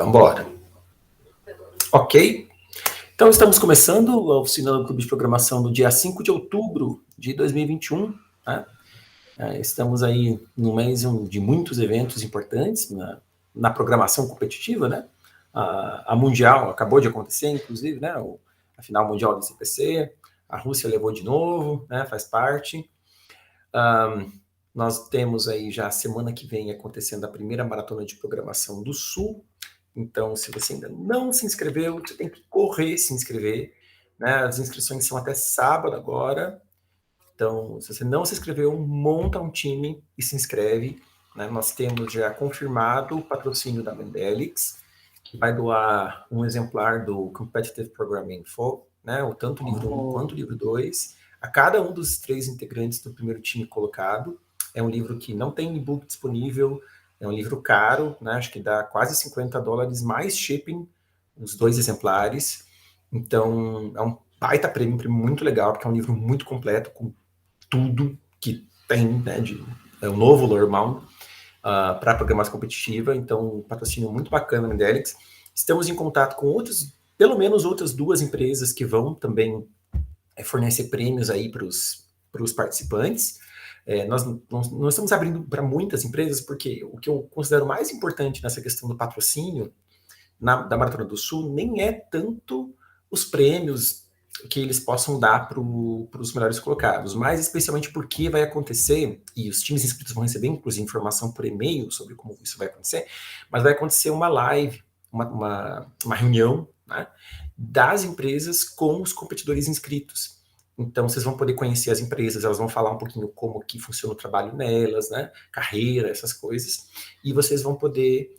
Vamos embora. Ok? Então, estamos começando a oficina do Clube de Programação no dia 5 de outubro de 2021. Né? Estamos aí no mês de muitos eventos importantes na programação competitiva, né? A Mundial acabou de acontecer, inclusive, né? A final mundial do CPC. A Rússia levou de novo, né? Faz parte. Nós temos aí já a semana que vem acontecendo a primeira maratona de programação do Sul. Então, se você ainda não se inscreveu, você tem que correr se inscrever. Né? As inscrições são até sábado agora. Então, se você não se inscreveu, monta um time e se inscreve. Né? Nós temos já confirmado o patrocínio da Mendelix, que vai doar um exemplar do Competitive Programming Info, né? O tanto o livro 1 quanto o livro 2, a cada um dos 3 integrantes do primeiro time colocado. É um livro que não tem e-book disponível, é um livro caro, né? Acho que dá quase $50 mais shipping, os 2 exemplares. Então, é um baita prêmio muito legal, porque é um livro muito completo, com tudo que tem, né? É o novo Loremount para programação competitiva. Então, um patrocínio muito bacana na Mendelix. Estamos em contato com pelo menos outras 2 empresas que vão também fornecer prêmios aí para os participantes. Nós estamos abrindo para muitas empresas, porque o que eu considero mais importante nessa questão do patrocínio da Maratona do Sul nem é tanto os prêmios que eles possam dar para os melhores colocados, mas especialmente porque vai acontecer, e os times inscritos vão receber, inclusive, informação por e-mail sobre como isso vai acontecer, mas vai acontecer uma live, uma reunião, né, das empresas com os competidores inscritos. Então, vocês vão poder conhecer as empresas, elas vão falar um pouquinho como que funciona o trabalho nelas, né, carreira, essas coisas, e vocês vão poder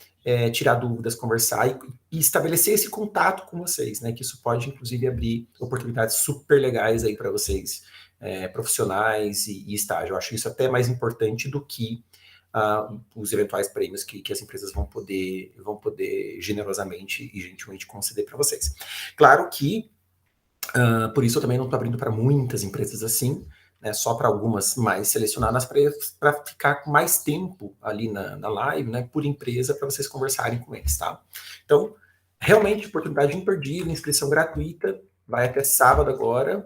tirar dúvidas, conversar e estabelecer esse contato com vocês, né, que isso pode, inclusive, abrir oportunidades super legais aí para vocês, profissionais e estágio. Eu acho isso até mais importante do que os eventuais prêmios que as empresas vão poder generosamente e gentilmente conceder para vocês. Claro que por isso eu também não estou abrindo para muitas empresas assim, né, só para algumas mais selecionadas, para ficar com mais tempo ali na live, né, por empresa, para vocês conversarem com eles, tá? Então, realmente, oportunidade imperdível, inscrição gratuita, vai até sábado agora,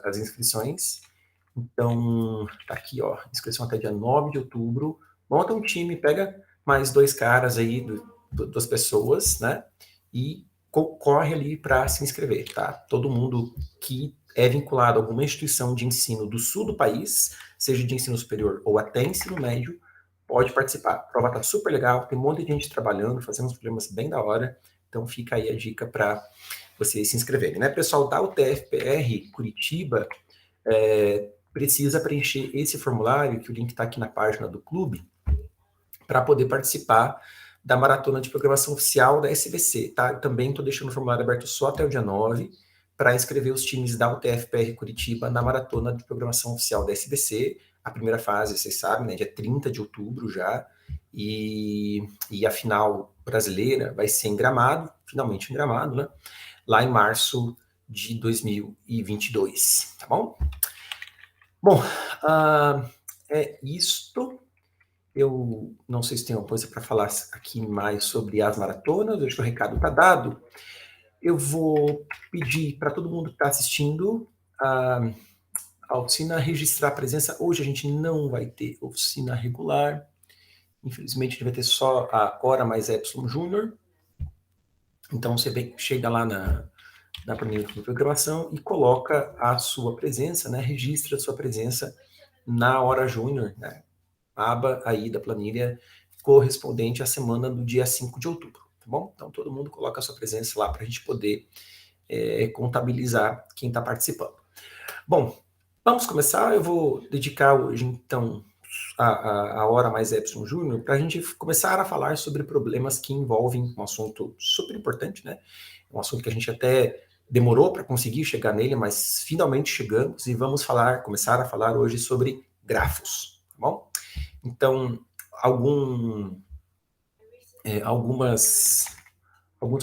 as inscrições. Então, tá aqui, ó, inscrição até dia 9 de outubro, monta um time, pega mais 2 caras aí, 2 pessoas, né, e corre ali para se inscrever, tá? Todo mundo que é vinculado a alguma instituição de ensino do sul do país, seja de ensino superior ou até ensino médio, pode participar. A prova tá super legal, tem um monte de gente trabalhando, fazendo uns problemas bem da hora, então fica aí a dica para vocês se inscreverem, né? Pessoal da UTFPR Curitiba precisa preencher esse formulário, que o link está aqui na página do clube, para poder participar da maratona de programação oficial da SBC, tá? Eu também estou deixando o formulário aberto só até o dia 9, para inscrever os times da UTFPR Curitiba na maratona de programação oficial da SBC. A primeira fase, vocês sabem, né, dia 30 de outubro já, e a final brasileira vai ser em Gramado, finalmente em Gramado, né? Lá em março de 2022, tá bom? Bom, é isto. Eu não sei se tem alguma coisa para falar aqui mais sobre as maratonas, eu acho que o recado está dado. Eu vou pedir para todo mundo que está assistindo a oficina registrar a presença. Hoje a gente não vai ter oficina regular, infelizmente a gente vai ter só a Hora Mais Epsilon Júnior. Então você chega lá na planilha de programação e coloca a sua presença, né? Registra a sua presença na Hora Júnior, né? Aba aí da planilha correspondente à semana do dia 5 de outubro, tá bom? Então, todo mundo coloca a sua presença lá para a gente poder contabilizar quem está participando. Bom, vamos começar. Eu vou dedicar hoje, então, a Hora Mais Epsilon Júnior para a gente começar a falar sobre problemas que envolvem um assunto super importante, né? Um assunto que a gente até demorou para conseguir chegar nele, mas finalmente chegamos e vamos começar a falar hoje sobre grafos, tá bom? Então, alguns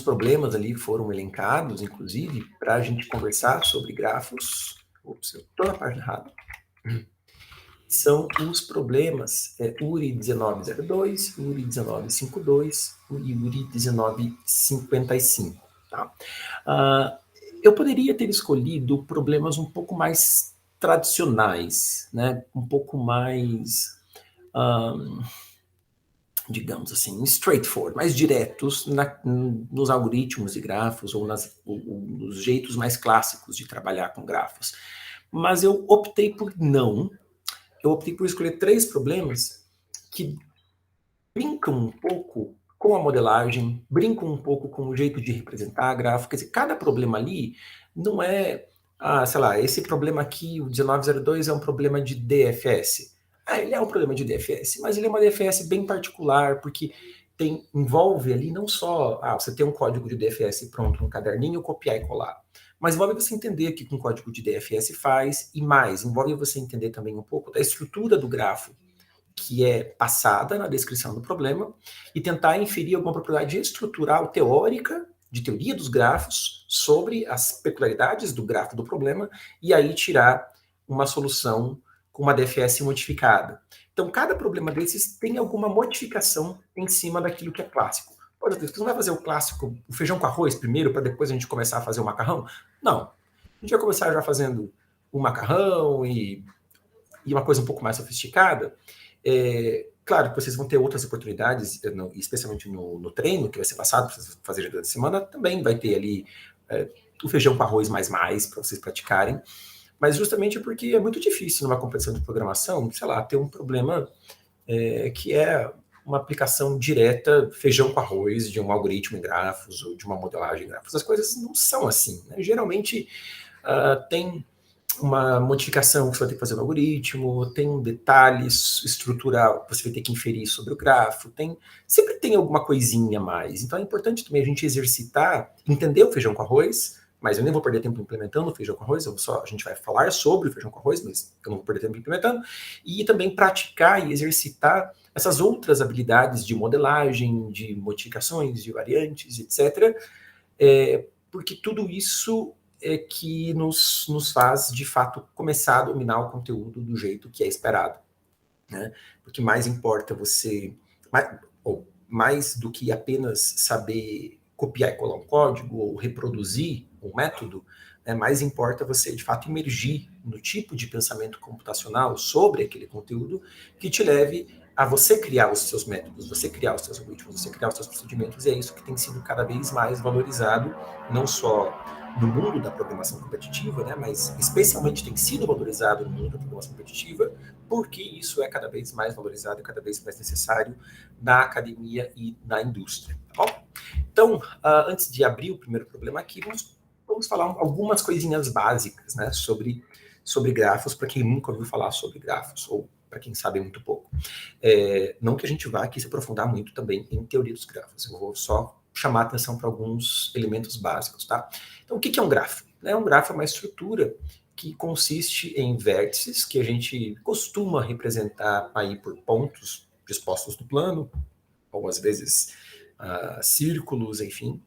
problemas ali foram elencados, inclusive, para a gente conversar sobre grafos. Ops, eu estou na página errada. são os problemas URI 1902, URI 1952 e URI 1955. Tá? Eu poderia ter escolhido problemas um pouco mais tradicionais, né? Um pouco mais, digamos assim, straightforward, mais diretos nos algoritmos de grafos ou nos jeitos mais clássicos de trabalhar com grafos. Mas eu optei por não. Eu optei por escolher 3 problemas que brincam um pouco com a modelagem, brincam um pouco com o jeito de representar gráfico. Quer dizer, cada problema ali não é, sei lá, esse problema aqui, o 1902, é um problema de DFS. Ele é um problema de DFS, mas ele é uma DFS bem particular, porque envolve ali não só, você tem um código de DFS pronto no caderninho, copiar e colar. Mas envolve você entender o que um código de DFS faz, e mais, envolve você entender também um pouco da estrutura do grafo, que é passada na descrição do problema, e tentar inferir alguma propriedade estrutural teórica, de teoria dos grafos, sobre as peculiaridades do grafo do problema, e aí tirar uma solução com uma DFS modificada. Então, cada problema desses tem alguma modificação em cima daquilo que é clássico. Por exemplo, você não vai fazer o clássico, o feijão com arroz primeiro, para depois a gente começar a fazer o macarrão? Não. A gente vai começar já fazendo o macarrão e uma coisa um pouco mais sofisticada. Claro que vocês vão ter outras oportunidades, especialmente no treino, que vai ser passado para vocês fazerem durante a semana, também vai ter ali o feijão com arroz mais para vocês praticarem, mas justamente porque é muito difícil numa competição de programação, sei lá, ter um problema que é uma aplicação direta, feijão com arroz, de um algoritmo em grafos ou de uma modelagem em grafos. As coisas não são assim, né? Geralmente tem uma modificação que você vai ter que fazer no algoritmo, tem detalhes estrutural que você vai ter que inferir sobre o grafo, sempre tem alguma coisinha a mais. Então é importante também a gente exercitar, entender o feijão com arroz, mas eu nem vou perder tempo implementando o feijão com arroz, a gente vai falar sobre o feijão com arroz, mas eu não vou perder tempo implementando, e também praticar e exercitar essas outras habilidades de modelagem, de modificações, de variantes, etc., porque tudo isso que nos faz, de fato, começar a dominar o conteúdo do jeito que é esperado. Né? Porque mais importa você... mais do que apenas saber copiar e colar um código ou reproduzir um método, mais importa você, de fato, imergir no tipo de pensamento computacional sobre aquele conteúdo que te leve a você criar os seus métodos, você criar os seus algoritmos, você criar os seus procedimentos, e é isso que tem sido cada vez mais valorizado, não só no mundo da programação competitiva, né, mas especialmente tem sido valorizado no mundo da programação competitiva, porque isso é cada vez mais valorizado e cada vez mais necessário na academia e na indústria. Tá bom? Então, antes de abrir o primeiro problema aqui, vamos falar algumas coisinhas básicas, né, sobre grafos, para quem nunca ouviu falar sobre grafos, ou para quem sabe muito pouco. Não que a gente vá aqui se aprofundar muito também em teoria dos grafos, eu vou só chamar a atenção para alguns elementos básicos, tá? Então, o que é um grafo? Um grafo é uma estrutura que consiste em vértices, que a gente costuma representar aí por pontos dispostos no plano, ou às vezes círculos, enfim.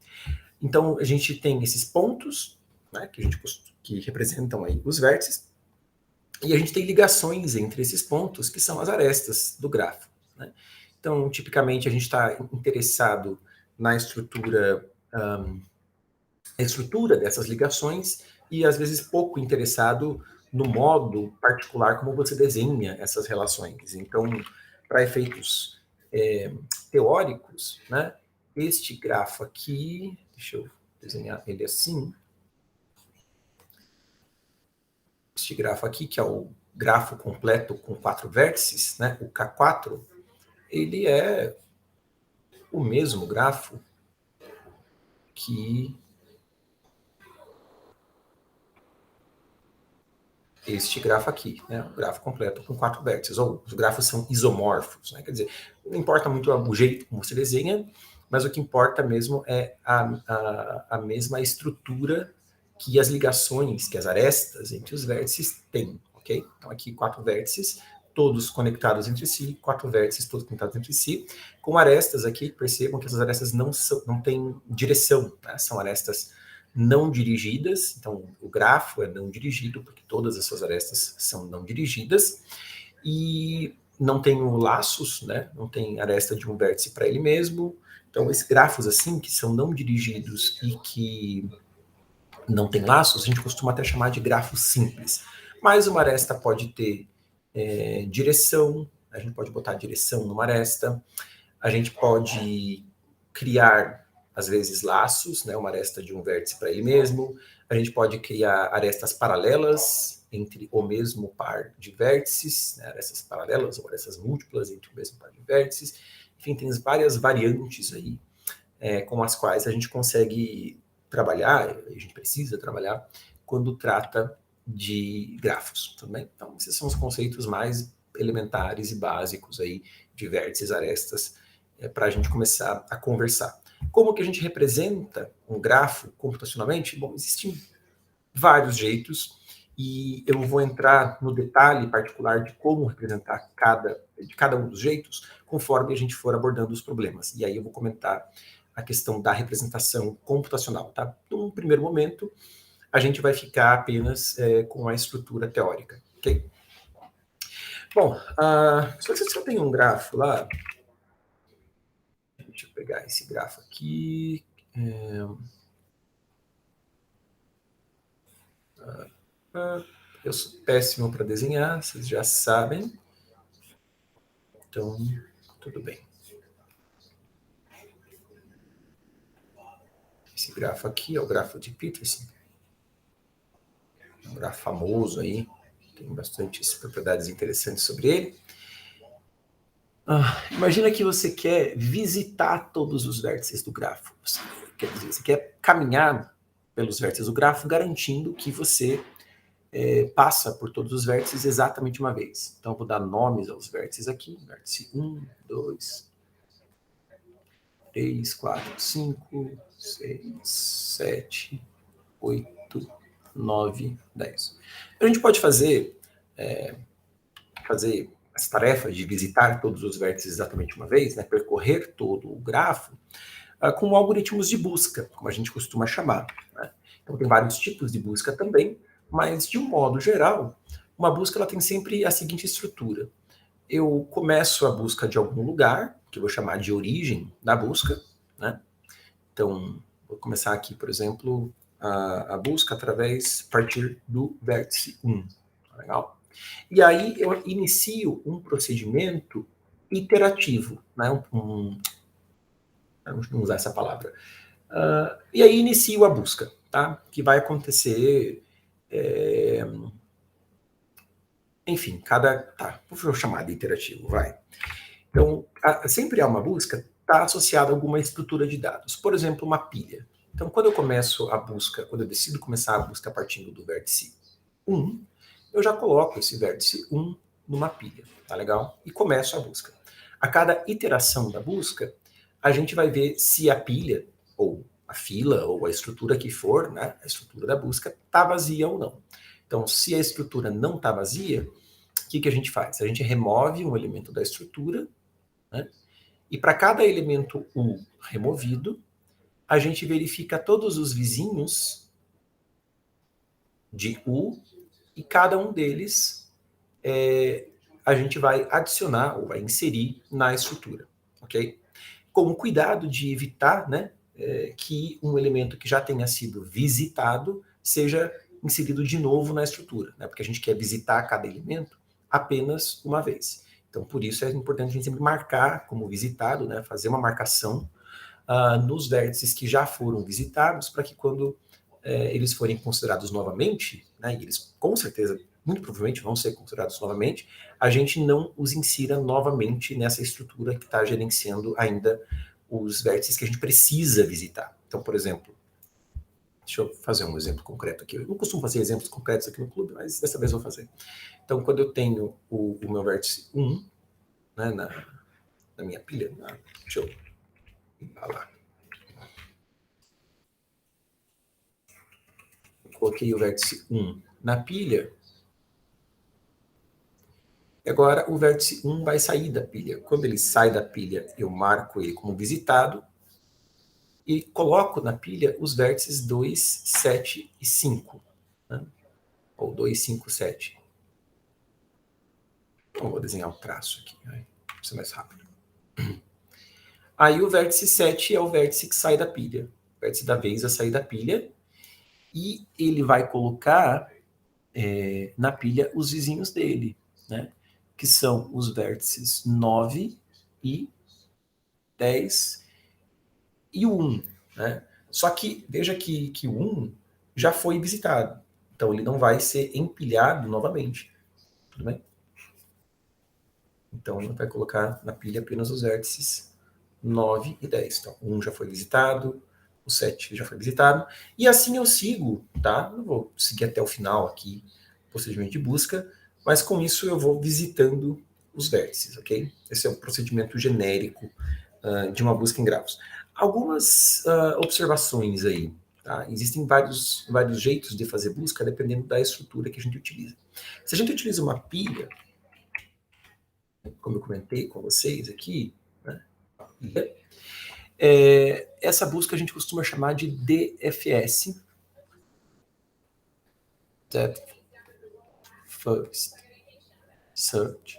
Então, a gente tem esses pontos, né, que representam aí os vértices, e a gente tem ligações entre esses pontos, que são as arestas do grafo. Né? Então, tipicamente, a gente está interessado na estrutura dessas ligações e, às vezes, pouco interessado no modo particular como você desenha essas relações. Então, para efeitos teóricos, né, este grafo aqui, deixa eu desenhar ele assim, este grafo aqui, que é o grafo completo com 4 vértices, né, o K4, ele é o mesmo grafo que este grafo aqui, né? O grafo completo com 4 vértices, ou os grafos são isomorfos, né? Quer dizer, não importa muito o jeito como você desenha, mas o que importa mesmo é a mesma estrutura que as ligações, que as arestas entre os vértices têm, ok? Então aqui 4 vértices, todos conectados entre si, 4 vértices todos conectados entre si, com arestas aqui, percebam que essas arestas não têm direção, né? São arestas não dirigidas, então o grafo é não dirigido, porque todas as suas arestas são não dirigidas, e não tenho laços, né? Não tem aresta de um vértice para ele mesmo. Então, esses grafos assim, que são não dirigidos e que não tem laços, a gente costuma até chamar de grafo simples. Mas uma aresta pode ter direção, a gente pode botar direção numa aresta, a gente pode criar, às vezes, laços, né, uma aresta de um vértice para ele mesmo, a gente pode criar arestas paralelas entre o mesmo par de vértices, né, arestas paralelas ou arestas múltiplas entre o mesmo par de vértices. Enfim, tem várias variantes aí com as quais a gente consegue trabalhar, a gente precisa trabalhar, quando trata de grafos, tudo bem? Então, esses são os conceitos mais elementares e básicos aí de vértices, arestas, para a gente começar a conversar. Como que a gente representa um grafo computacionalmente? Bom, existem vários jeitos, e eu vou entrar no detalhe particular de como representar cada um dos jeitos, conforme a gente for abordando os problemas. E aí eu vou comentar a questão da representação computacional, tá? Num primeiro momento, a gente vai ficar apenas com a estrutura teórica, ok? Bom, se você só tem um grafo lá, deixa eu pegar esse grafo aqui. Eu sou péssimo para desenhar, vocês já sabem. Então, tudo bem. Esse grafo aqui é o grafo de Peterson. É um grafo famoso aí, tem bastantes propriedades interessantes sobre ele. Imagina que você quer visitar todos os vértices do grafo. Você quer caminhar pelos vértices do grafo, garantindo que você passa por todos os vértices exatamente uma vez. Então, eu vou dar nomes aos vértices aqui. Vértice 1, 2, 3, 4, 5, 6, 7, 8, 9, 10. A gente pode fazer essa tarefa de visitar todos os vértices exatamente uma vez, né, percorrer todo o grafo, com algoritmos de busca, como a gente costuma chamar. Né? Então, tem vários tipos de busca também, mas, de um modo geral, uma busca ela tem sempre a seguinte estrutura. Eu começo a busca de algum lugar, que eu vou chamar de origem da busca. Né? Então, vou começar aqui, por exemplo, a busca a partir do vértice 1. Legal? E aí eu inicio um procedimento iterativo, né? Vamos usar essa palavra. E aí inicio a busca, tá? Que vai acontecer, enfim, tá, vou chamar de iterativo, vai. Então, sempre há uma busca, está associada a alguma estrutura de dados. Por exemplo, uma pilha. Então, quando eu começo a busca, quando eu decido começar a busca partindo do vértice 1, eu já coloco esse vértice 1 numa pilha, tá legal? E começo a busca. A cada iteração da busca, a gente vai ver se a pilha, ou a fila, ou a estrutura que for, né, a estrutura da busca, está vazia ou não. Então, se a estrutura não está vazia, o que a gente faz? A gente remove um elemento da estrutura, né, e para cada elemento U removido, a gente verifica todos os vizinhos de U, e cada um deles a gente vai adicionar ou vai inserir na estrutura, ok? Com o cuidado de evitar, né, que um elemento que já tenha sido visitado seja inserido de novo na estrutura, né, porque a gente quer visitar cada elemento apenas uma vez. Então, por isso é importante a gente sempre marcar como visitado, né, fazer uma marcação nos vértices que já foram visitados, para que quando eles forem considerados novamente, né, e eles com certeza, muito provavelmente vão ser considerados novamente, a gente não os insira novamente nessa estrutura que está gerenciando ainda os vértices que a gente precisa visitar. Então, por exemplo, deixa eu fazer um exemplo concreto aqui. Eu não costumo fazer exemplos concretos aqui no clube, mas dessa vez eu vou fazer. Então, quando eu tenho o meu vértice 1, né, na minha pilha, deixa eu lá. Coloquei o vértice 1 na pilha. E agora o vértice 1 vai sair da pilha. Quando ele sai da pilha, eu marco ele como visitado e coloco na pilha os vértices 2, 7 e 5. Né? Ou 2, 5, 7. Eu vou desenhar um traço aqui, vai ser mais rápido. Aí o vértice 7 é o vértice que sai da pilha. O vértice da vez a sair da pilha. E ele vai colocar na pilha os vizinhos dele, né? Que são os vértices 9 e 10 e o 1. Né? Só que veja que o 1 já foi visitado. Então ele não vai ser empilhado novamente. Tudo bem? Então ele vai colocar na pilha apenas os vértices 9 e 10. Então, o 1 já foi visitado, o 7 já foi visitado. E assim eu sigo, tá? Não vou seguir até o final aqui, procedimento de busca, mas com isso eu vou visitando os vértices, ok? Esse é o procedimento genérico de uma busca em grafos. Algumas observações aí. Tá? Existem vários jeitos de fazer busca, dependendo da estrutura que a gente utiliza. Se a gente utiliza uma pilha, como eu comentei com vocês aqui, né? Essa busca a gente costuma chamar de DFS, Depth First Search,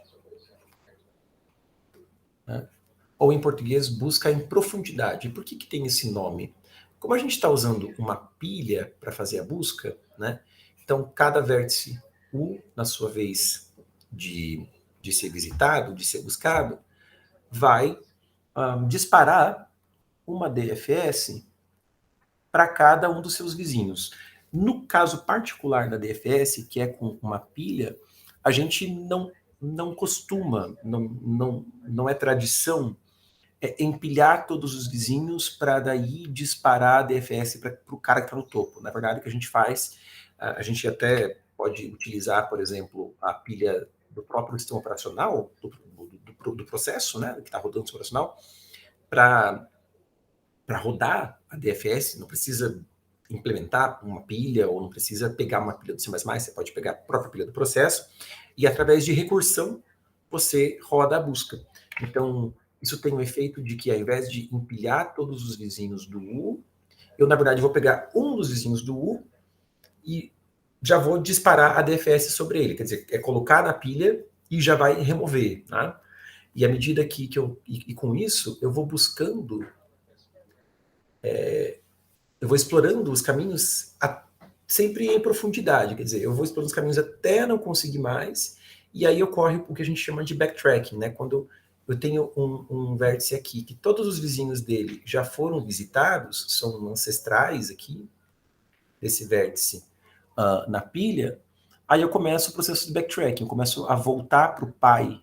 né? Ou em português, busca em profundidade. Por que tem esse nome? Como a gente está usando uma pilha para fazer a busca, né? Então cada vértice U, na sua vez de ser visitado, de ser buscado, vai disparar uma DFS para cada um dos seus vizinhos. No caso particular da DFS, que é com uma pilha, a gente não costuma, não é tradição empilhar todos os vizinhos para daí disparar a DFS para o cara que está no topo. Na verdade, o que a gente faz, a gente até pode utilizar, por exemplo, a pilha do próprio sistema operacional, do processo, né, que está rodando o sistema operacional, para rodar a DFS, não precisa implementar uma pilha ou não precisa pegar uma pilha do C++, você pode pegar a própria pilha do processo e através de recursão você roda a busca. Então, isso tem o efeito de que ao invés de empilhar todos os vizinhos do U, eu na verdade vou pegar um dos vizinhos do U e já vou disparar a DFS sobre ele, quer dizer, é colocar na pilha e já vai remover, né? E à medida que eu... E com isso, eu vou buscando eu vou explorando os caminhos sempre em profundidade, quer dizer, eu vou explorando os caminhos até não conseguir mais, e aí ocorre o que a gente chama de backtracking, né? Quando eu tenho um vértice aqui, que todos os vizinhos dele já foram visitados, são ancestrais aqui, desse vértice na pilha, aí eu começo o processo de backtracking, eu começo a voltar para o pai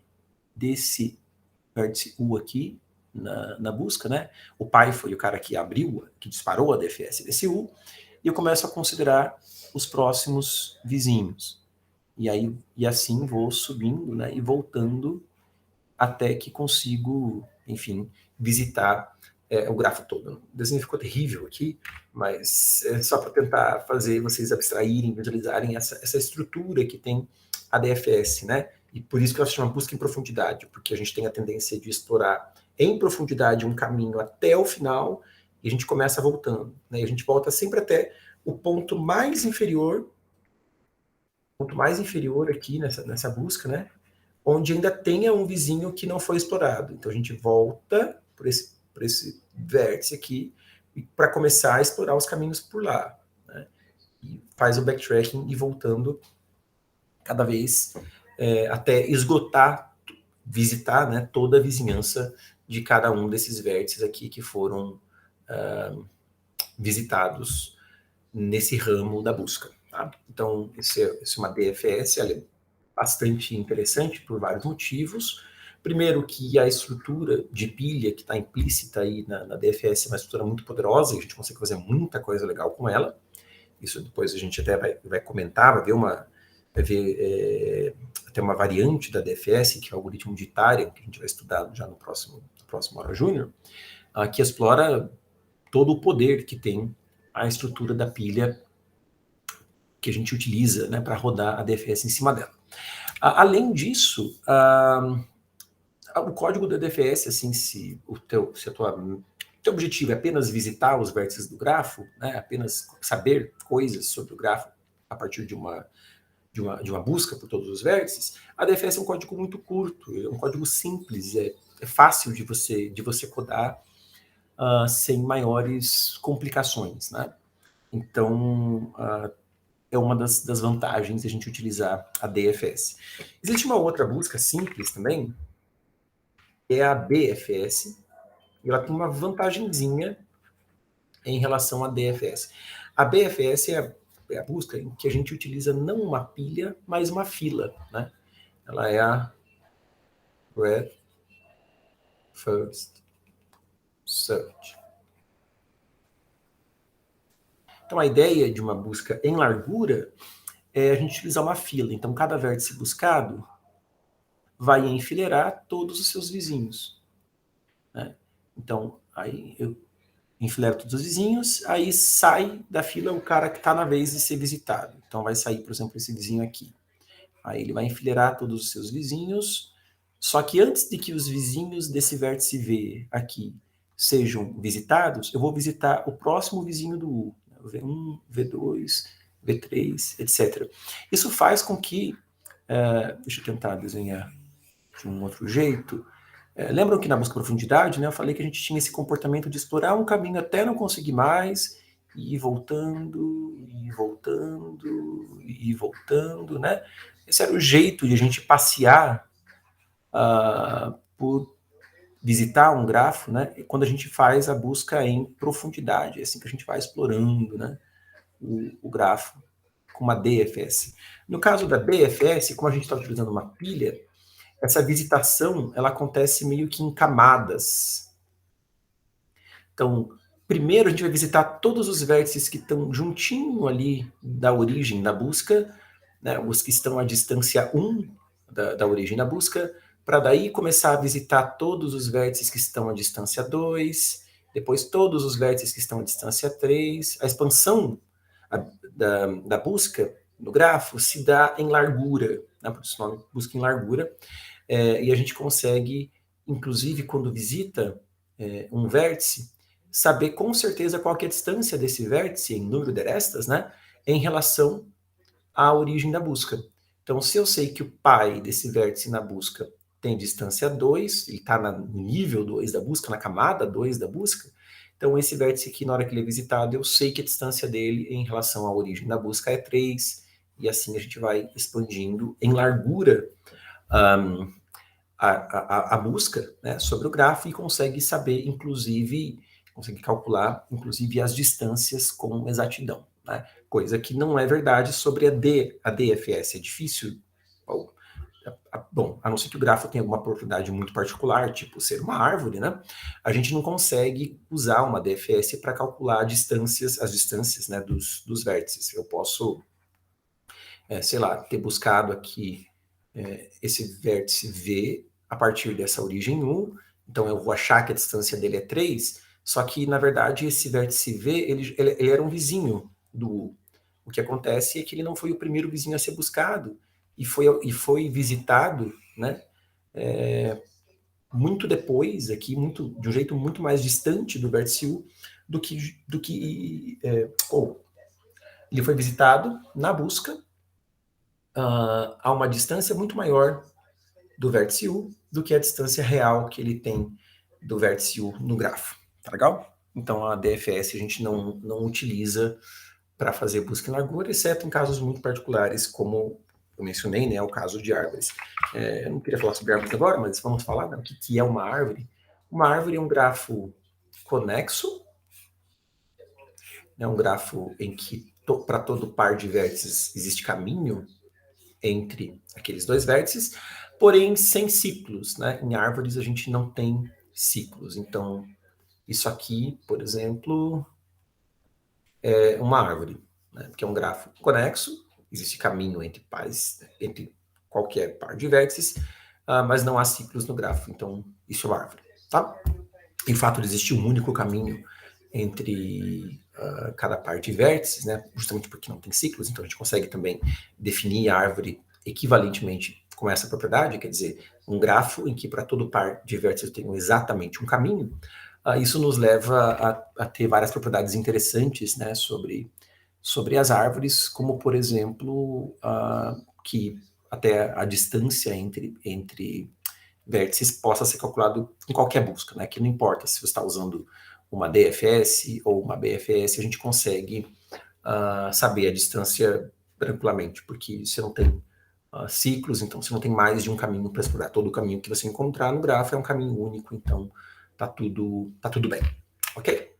desse vértice U aqui, na busca, né? O pai foi o cara que abriu, que disparou a DFS desse U, e eu começo a considerar os próximos vizinhos. E assim vou subindo, né? E voltando até que consigo, enfim, visitar o grafo todo. O desenho ficou terrível aqui, mas é só para tentar fazer vocês abstraírem, visualizarem essa estrutura que tem a DFS, né? E por isso que ela se chama busca em profundidade, porque a gente tem a tendência de explorar em profundidade um caminho até o final e a gente começa voltando, né? E a gente volta sempre até o ponto mais inferior aqui nessa busca, né? Onde ainda tenha um vizinho que não foi explorado. Então a gente volta por esse vértice aqui para começar a explorar os caminhos por lá, né? E faz o backtracking e voltando cada vez até esgotar, visitar, né, toda a vizinhança de cada um desses vértices aqui que foram visitados nesse ramo da busca. Tá? Então, esse é uma DFS, ela é bastante interessante por vários motivos. Primeiro que a estrutura de pilha que está implícita aí na DFS é uma estrutura muito poderosa e a gente consegue fazer muita coisa legal com ela. Isso depois a gente até vai comentar, vai ver até uma variante da DFS, que é o algoritmo de Itarian, que a gente vai estudar já no próximo Aura Júnior, que explora todo o poder que tem a estrutura da pilha que a gente utiliza, né, para rodar a DFS em cima dela. Além disso, o código da DFS, assim, se o teu objetivo é apenas visitar os vértices do grafo, né, apenas saber coisas sobre o grafo a partir de uma de uma busca por todos os vértices, a DFS é um código muito curto, é um código simples, é fácil de você codar sem maiores complicações, né? Então, é uma das vantagens de a gente utilizar a DFS. Existe uma outra busca simples também, que é a BFS, e ela tem uma vantagenzinha em relação à DFS. A BFS é a busca em que a gente utiliza não uma pilha, mas uma fila, né? Ela é a Breadth First Search. Então, a ideia de uma busca em largura é a gente utilizar uma fila. Então, cada vértice buscado vai enfileirar todos os seus vizinhos, né? Então, aí eu enfileiro todos os vizinhos, aí sai da fila o cara que está na vez de ser visitado. Então, vai sair, por exemplo, esse vizinho aqui. Aí ele vai enfileirar todos os seus vizinhos, só que antes de que os vizinhos desse vértice V aqui sejam visitados, eu vou visitar o próximo vizinho do U, V1, V2, V3, etc. Isso faz com que, deixa eu tentar desenhar de um outro jeito, lembram que na busca por profundidade, né, eu falei que a gente tinha esse comportamento de explorar um caminho até não conseguir mais, e ir voltando, e ir voltando, e ir voltando, né? Esse era o jeito de a gente passear por visitar um grafo, né? Quando a gente faz a busca em profundidade, é assim que a gente vai explorando, né, o grafo com uma DFS. No caso da BFS, como a gente está utilizando uma pilha, essa visitação ela acontece meio que em camadas. Então, primeiro a gente vai visitar todos os vértices que estão juntinho ali da origem da busca, né, os que estão à distância 1 da origem da busca, para daí começar a visitar todos os vértices que estão à distância 2, depois todos os vértices que estão à distância 3. A expansão da busca no grafo se dá em largura, né, por isso o nome busca em largura, e a gente consegue, inclusive quando visita um vértice, saber com certeza qual que é a distância desse vértice em número de arestas, né, em relação à origem da busca. Então, se eu sei que o pai desse vértice na busca tem distância 2, ele está no nível 2 da busca, na camada 2 da busca, então esse vértice aqui, na hora que ele é visitado, eu sei que a distância dele em relação à origem da busca é 3, e assim a gente vai expandindo em largura a busca, né, sobre o grafo e consegue saber, inclusive, consegue calcular, inclusive, as distâncias com exatidão, né? Coisa que não é verdade sobre a DFS. É difícil, bom, a não ser que o grafo tenha alguma propriedade muito particular, tipo ser uma árvore, né? A gente não consegue usar uma DFS para calcular as distâncias, né, dos vértices. Eu posso, sei lá, ter buscado aqui esse vértice V a partir dessa origem 1, então eu vou achar que a distância dele é 3, só que, na verdade, esse vértice V, ele era um vizinho do U. O que acontece é que ele não foi o primeiro vizinho a ser buscado, e foi visitado, né, muito depois, aqui, de um jeito muito mais distante do vértice U, ele foi visitado na busca a uma distância muito maior do vértice U do que a distância real que ele tem do vértice U no grafo. Tá legal? Então, a DFS a gente não utiliza para fazer busca em largura, exceto em casos muito particulares, como eu mencionei, né, o caso de árvores. Eu não queria falar sobre árvores agora, mas vamos falar, né, o que é uma árvore. Uma árvore é um grafo conexo, é um grafo em que para todo par de vértices existe caminho entre aqueles dois vértices, porém sem ciclos, né? Em árvores a gente não tem ciclos. Então, isso aqui, por exemplo, é uma árvore, né? Que é um grafo conexo, existe caminho entre pares, entre qualquer par de vértices, mas não há ciclos no grafo. Então, isso é uma árvore, tá? Em fato, existe um único caminho entre cada par de vértices, né? Justamente porque não tem ciclos, então a gente consegue também definir a árvore equivalentemente com essa propriedade, quer dizer, um grafo em que para todo par de vértices eu tenho exatamente um caminho. Isso nos leva a ter várias propriedades interessantes, né, sobre sobre as árvores, como, por exemplo, que até a distância entre vértices possa ser calculado em qualquer busca, né? Que não importa se você está usando uma DFS ou uma BFS, a gente consegue saber a distância tranquilamente, porque você não tem ciclos, então você não tem mais de um caminho para explorar. Todo o caminho que você encontrar no grafo é um caminho único, então tá tudo bem, ok?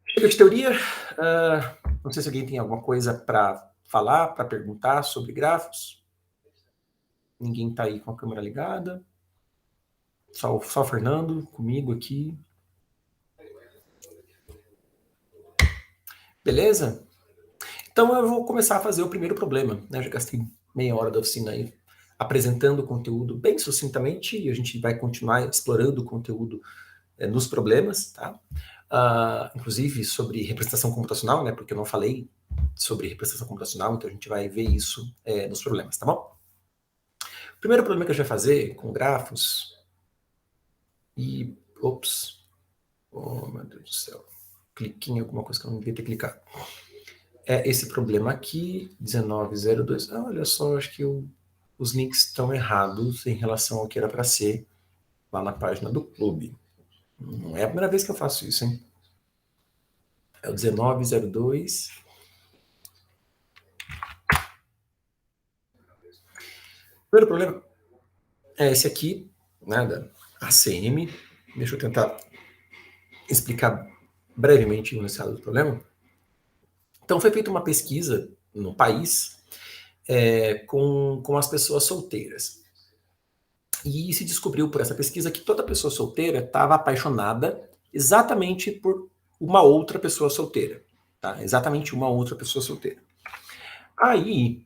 Chega de teoria. Não sei se alguém tem alguma coisa para falar, para perguntar sobre grafos. Ninguém está aí com a câmera ligada. Só o Fernando comigo aqui. Beleza? Então eu vou começar a fazer o primeiro problema. Né? Já gastei meia hora da oficina aí apresentando o conteúdo bem sucintamente e a gente vai continuar explorando o conteúdo nos problemas, tá? Inclusive sobre representação computacional, né? Porque eu não falei sobre representação computacional, então a gente vai ver isso nos problemas, tá bom? O primeiro problema que a gente vai fazer com grafos e... Ops. Oh, meu Deus do céu. Cliquei em alguma coisa que eu não devia ter clicado. É esse problema aqui, 1902. Olha só, acho que os links estão errados em relação ao que era para ser lá na página do clube. Não é a primeira vez que eu faço isso, hein? É o 1902. O primeiro problema é esse aqui, né, da ACM. Deixa eu tentar explicar brevemente o enunciado do problema. Então, foi feita uma pesquisa no país com as pessoas solteiras. E se descobriu por essa pesquisa que toda pessoa solteira estava apaixonada exatamente por uma outra pessoa solteira. Tá? Exatamente uma outra pessoa solteira. Aí,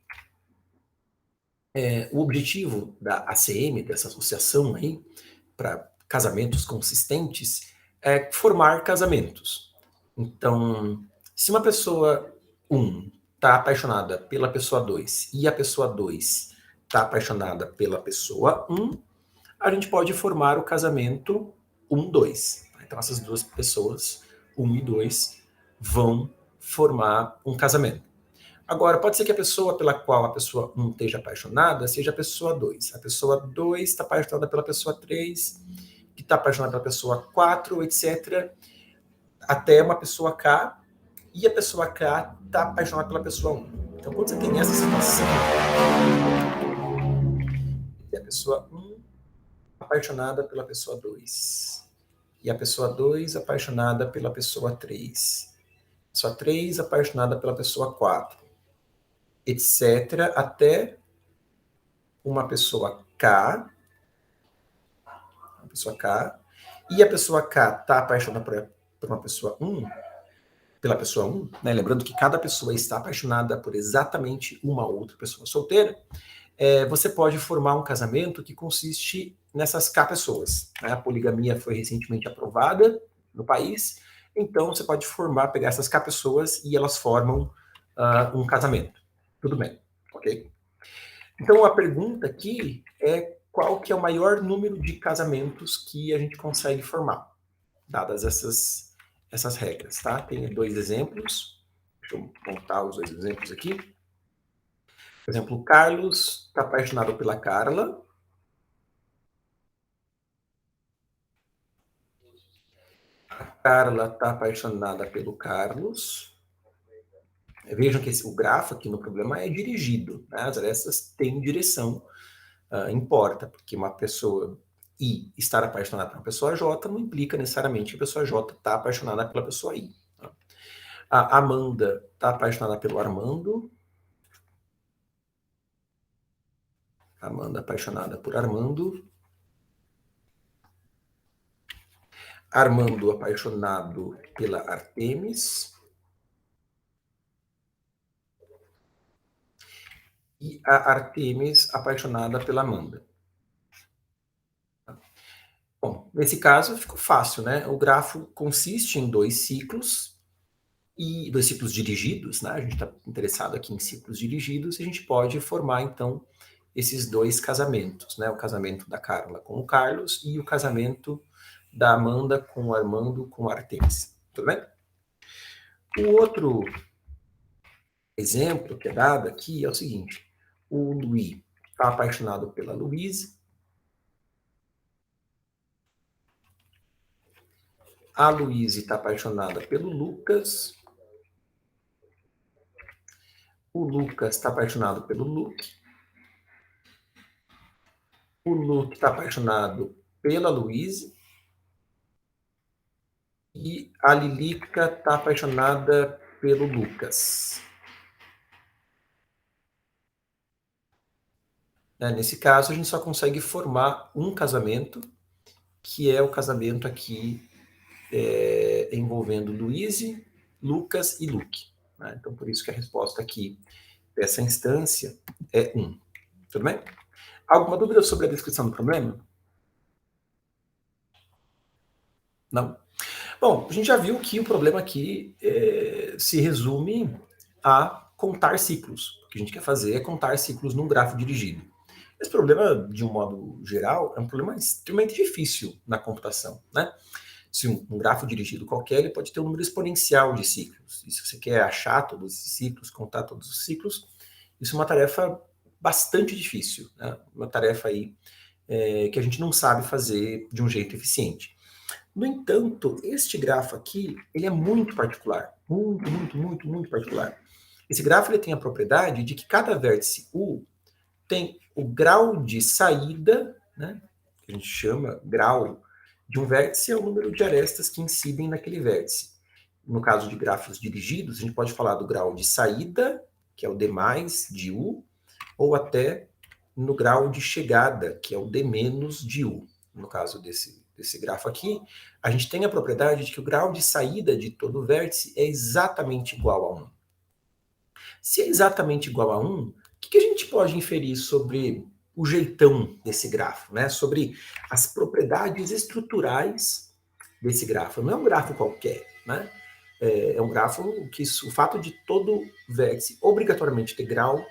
o objetivo da ACM, dessa associação aí, para casamentos consistentes, é formar casamentos. Então, se uma pessoa 1 está apaixonada pela pessoa 2 e a pessoa 2 está apaixonada pela pessoa 1, a gente pode formar o casamento 1-2. Então, essas duas pessoas, 1 e 2, vão formar um casamento. Agora, pode ser que a pessoa pela qual a pessoa 1 esteja apaixonada seja a pessoa 2. A pessoa 2 está apaixonada pela pessoa 3, que está apaixonada pela pessoa 4, etc. Até uma pessoa K, e a pessoa K está apaixonada pela pessoa 1. Então, quando você tem essa situação, é a pessoa 1 apaixonada pela pessoa 2, e a pessoa 2 apaixonada pela pessoa 3, a pessoa 3 apaixonada pela pessoa 4, etc., até uma pessoa K, e a pessoa K está apaixonada por uma pessoa 1, pela pessoa 1, né? Lembrando que cada pessoa está apaixonada por exatamente uma outra pessoa solteira, você pode formar um casamento que consiste nessas K pessoas. Né? A poligamia foi recentemente aprovada no país, então você pode pegar essas K pessoas e elas formam um casamento. Tudo bem, ok? Então a pergunta aqui é qual que é o maior número de casamentos que a gente consegue formar, dadas essas regras, tá? Tem dois exemplos, deixa eu montar os dois exemplos aqui. Por exemplo, o Carlos está apaixonado pela Carla. A Carla está apaixonada pelo Carlos. Vejam que o grafo aqui no problema é dirigido, né? As arestas têm direção, importa, porque uma pessoa I estar apaixonada pela pessoa J não implica necessariamente que a pessoa J está apaixonada pela pessoa I. Tá? A Amanda está apaixonada pelo Armando. Amanda apaixonada por Armando. Armando apaixonado pela Artemis. E a Artemis apaixonada pela Amanda. Bom, nesse caso ficou fácil, né? O grafo consiste em dois ciclos dirigidos, né? A gente está interessado aqui em ciclos dirigidos, e a gente pode formar, então, esses dois casamentos, né? O casamento da Carla com o Carlos e o casamento da Amanda com o Armando com a Artemis. Tudo bem? O outro exemplo que é dado aqui é o seguinte: o Luiz está apaixonado pela Louise, a Louise está apaixonada pelo Lucas, o Lucas está apaixonado pelo Luke, o Luke está apaixonado pela Louise e a Lilica está apaixonada pelo Lucas. Nesse caso, a gente só consegue formar um casamento, que é o casamento aqui envolvendo Louise, Lucas e Luke. Né? Então, por isso que a resposta aqui dessa instância é 1. Tudo bem? Alguma dúvida sobre a descrição do problema? Não? Bom, a gente já viu que o problema aqui se resume a contar ciclos. O que a gente quer fazer é contar ciclos num grafo dirigido. Esse problema, de um modo geral, é um problema extremamente difícil na computação, né? Se um grafo dirigido qualquer, ele pode ter um número exponencial de ciclos. E se você quer achar todos esses ciclos, contar todos os ciclos, isso é uma tarefa bastante difícil, né? Uma tarefa aí que a gente não sabe fazer de um jeito eficiente. No entanto, este grafo aqui, ele é muito particular, muito particular. Esse grafo ele tem a propriedade de que cada vértice U tem o grau de saída, né, que a gente chama grau de um vértice, é o número de arestas que incidem naquele vértice. No caso de grafos dirigidos, a gente pode falar do grau de saída, que é o D mais de U, ou até no grau de chegada, que é o D menos de U. No caso desse grafo aqui, a gente tem a propriedade de que o grau de saída de todo vértice é exatamente igual a 1. Se é exatamente igual a 1, o que a gente pode inferir sobre o jeitão desse grafo, né? Sobre as propriedades estruturais desse grafo. Não é um grafo qualquer, né? É um grafo que o fato de todo vértice obrigatoriamente ter grau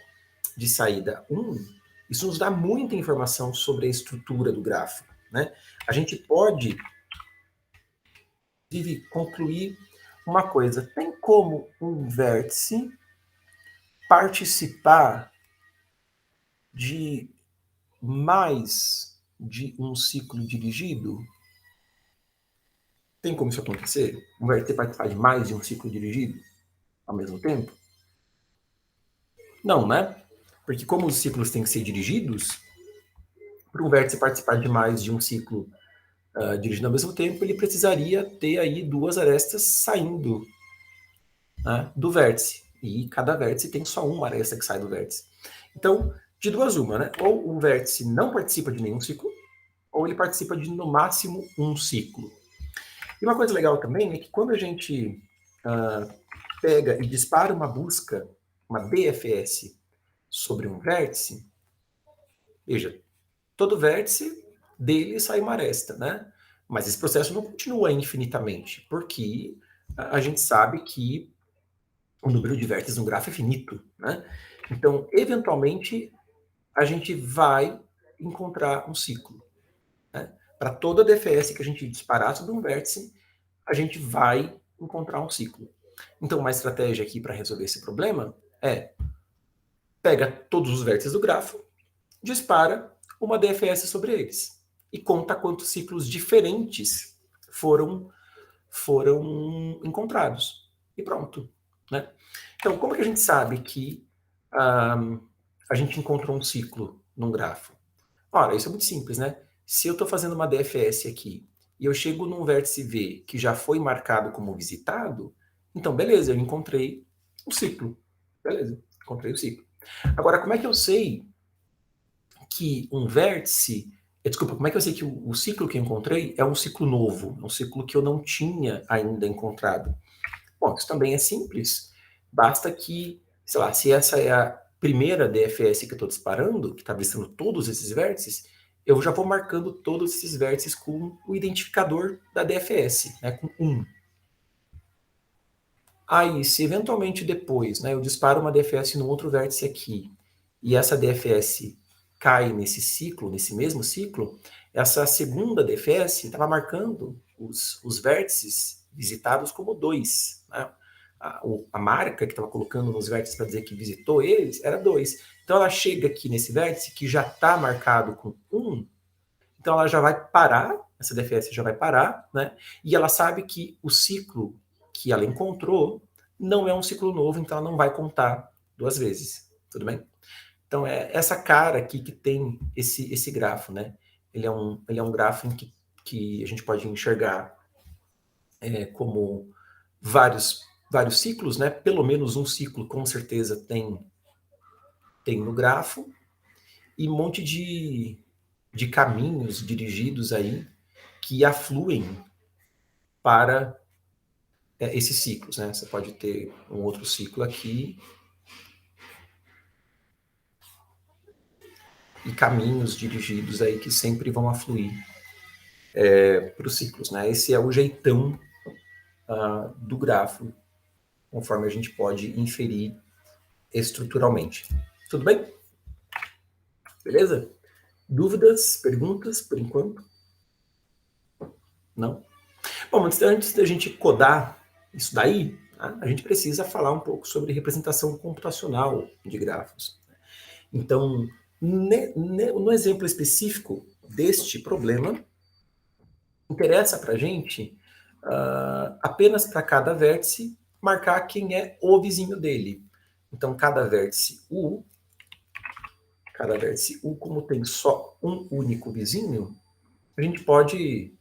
de saída 1, isso nos dá muita informação sobre a estrutura do grafo, né? A gente pode, inclusive, concluir uma coisa: tem como um vértice participar de mais de um ciclo dirigido? Tem como isso acontecer? Um vértice participar de mais de um ciclo dirigido ao mesmo tempo? Não, né? Porque como os ciclos têm que ser dirigidos, para um vértice participar de mais de um ciclo dirigindo ao mesmo tempo, ele precisaria ter aí duas arestas saindo, né, do vértice. E cada vértice tem só uma aresta que sai do vértice. Então, de duas uma, né? Ou o vértice não participa de nenhum ciclo, ou ele participa de, no máximo, um ciclo. E uma coisa legal também é que quando a gente pega e dispara uma busca, uma DFS, sobre um vértice, veja, todo vértice dele sai uma aresta, né? Mas esse processo não continua infinitamente, porque a gente sabe que o número de vértices no grafo é finito, né? Então, eventualmente, a gente vai encontrar um ciclo, né? Para toda DFS que a gente disparar sobre um vértice, a gente vai encontrar um ciclo. Então, uma estratégia aqui para resolver esse problema é pega todos os vértices do grafo, dispara uma DFS sobre eles e conta quantos ciclos diferentes foram encontrados. E pronto, né? Então, como é que a gente sabe que a gente encontrou um ciclo num grafo? Ora, isso é muito simples, né? Se eu estou fazendo uma DFS aqui e eu chego num vértice V que já foi marcado como visitado, então beleza, eu encontrei um ciclo. Beleza, encontrei o ciclo. Agora, como é que eu sei que um vértice. Desculpa, como é que eu sei que o ciclo que eu encontrei é um ciclo novo, um ciclo que eu não tinha ainda encontrado? Bom, isso também é simples. Basta que, sei lá, se essa é a primeira DFS que eu estou disparando, que está visitando todos esses vértices, eu já vou marcando todos esses vértices com o identificador da DFS, né, com 1. Aí, se eventualmente depois, né, eu disparo uma DFS no outro vértice aqui, e essa DFS cai nesse ciclo, nesse mesmo ciclo, essa segunda DFS estava marcando os vértices visitados como 2. Né? a marca que estava colocando nos vértices para dizer que visitou eles era 2. Então ela chega aqui nesse vértice que já está marcado com 1, então ela já vai parar, essa DFS já vai parar, né? E ela sabe que o ciclo que ela encontrou não é um ciclo novo, então ela não vai contar 2 vezes, tudo bem? Então é essa cara aqui que tem esse grafo, né? Ele é um grafo em que a gente pode enxergar como vários ciclos, né? Pelo menos um ciclo com certeza tem no grafo, e um monte de caminhos dirigidos aí que afluem para esses ciclos, né? Você pode ter um outro ciclo aqui e caminhos dirigidos aí que sempre vão afluir para os ciclos, né? Esse é o jeitão do grafo, conforme a gente pode inferir estruturalmente. Tudo bem? Beleza? Dúvidas, perguntas, por enquanto? Não? Bom, antes da gente codar isso daí, tá? A gente precisa falar um pouco sobre representação computacional de grafos. Então, no exemplo específico deste problema, interessa para a gente apenas para cada vértice marcar quem é o vizinho dele. Então, cada vértice U, como tem só um único vizinho, a gente pode,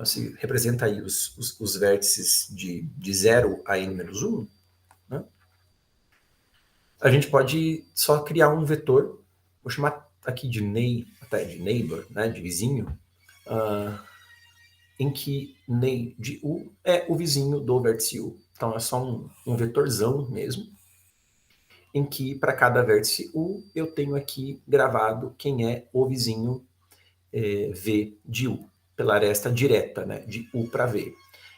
se representa aí os vértices de 0 a n-1, né? A gente pode só criar um vetor, vou chamar aqui de neighbor, né, de vizinho, em que ney de U é o vizinho do vértice U. Então é só um vetorzão mesmo, em que para cada vértice U eu tenho aqui gravado quem é o vizinho V de U, pela aresta direta, né, de U para V.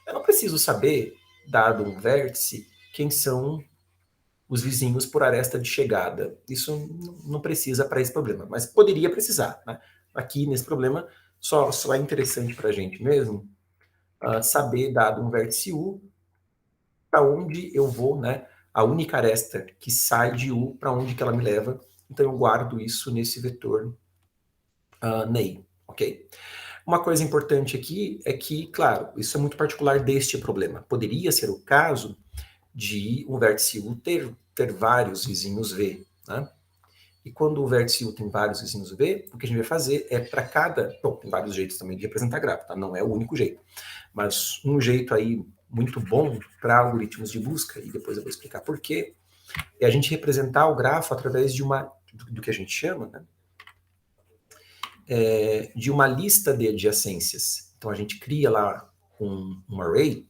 Eu não preciso saber, dado um vértice, quem são os vizinhos por aresta de chegada. Isso não precisa para esse problema, mas poderia precisar, né? Aqui, nesse problema, só é interessante para a gente mesmo saber, dado um vértice U, para onde eu vou, né? A única aresta que sai de U, para onde que ela me leva. Então, eu guardo isso nesse vetor ney, ok? Uma coisa importante aqui é que, claro, isso é muito particular deste problema. Poderia ser o caso de um vértice U ter vários vizinhos V, né? E quando o vértice U tem vários vizinhos V, o que a gente vai fazer é para cada... Bom, tem vários jeitos também de representar grafo, tá? Não é o único jeito. Mas um jeito aí muito bom para algoritmos de busca, e depois eu vou explicar por quê, é a gente representar o grafo através de do que a gente chama, né? De uma lista de adjacências. Então a gente cria lá um array,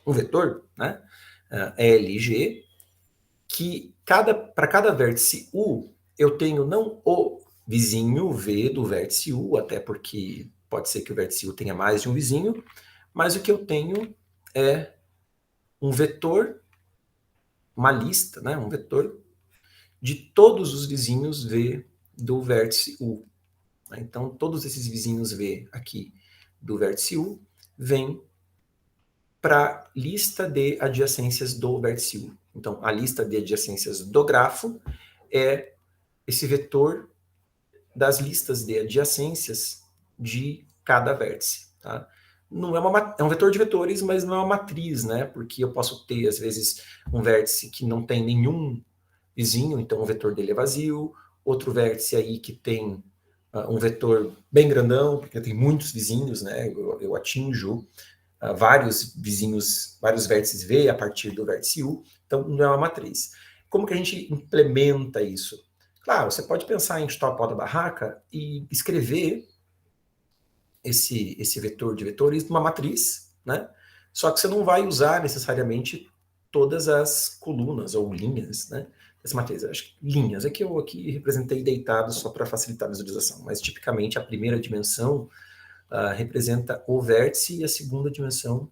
um vetor, né? LG, que para cada vértice U, eu tenho não o vizinho V do vértice U, até porque pode ser que o vértice U tenha mais de um vizinho, mas o que eu tenho é um vetor, uma lista, né, um vetor de todos os vizinhos V do vértice U. Então, todos esses vizinhos V aqui do vértice U vêm para a lista de adjacências do vértice U. Então, a lista de adjacências do grafo é esse vetor das listas de adjacências de cada vértice. Tá? Não é um vetor de vetores, mas não é uma matriz, né? Porque eu posso ter, às vezes, um vértice que não tem nenhum vizinho, então o vetor dele é vazio, outro vértice aí que tem um vetor bem grandão, porque tem muitos vizinhos, né? Eu atinjo vários vizinhos, vários vértices V a partir do vértice U, então não é uma matriz. Como que a gente implementa isso? Claro, você pode pensar em chutar o pau da barraca e escrever esse vetor de vetores numa matriz, né? Só que você não vai usar necessariamente todas as colunas ou linhas, né? Dessa matriz. Acho que linhas é que eu aqui representei deitado só para facilitar a visualização, mas tipicamente a primeira dimensão representa o vértice e a segunda dimensão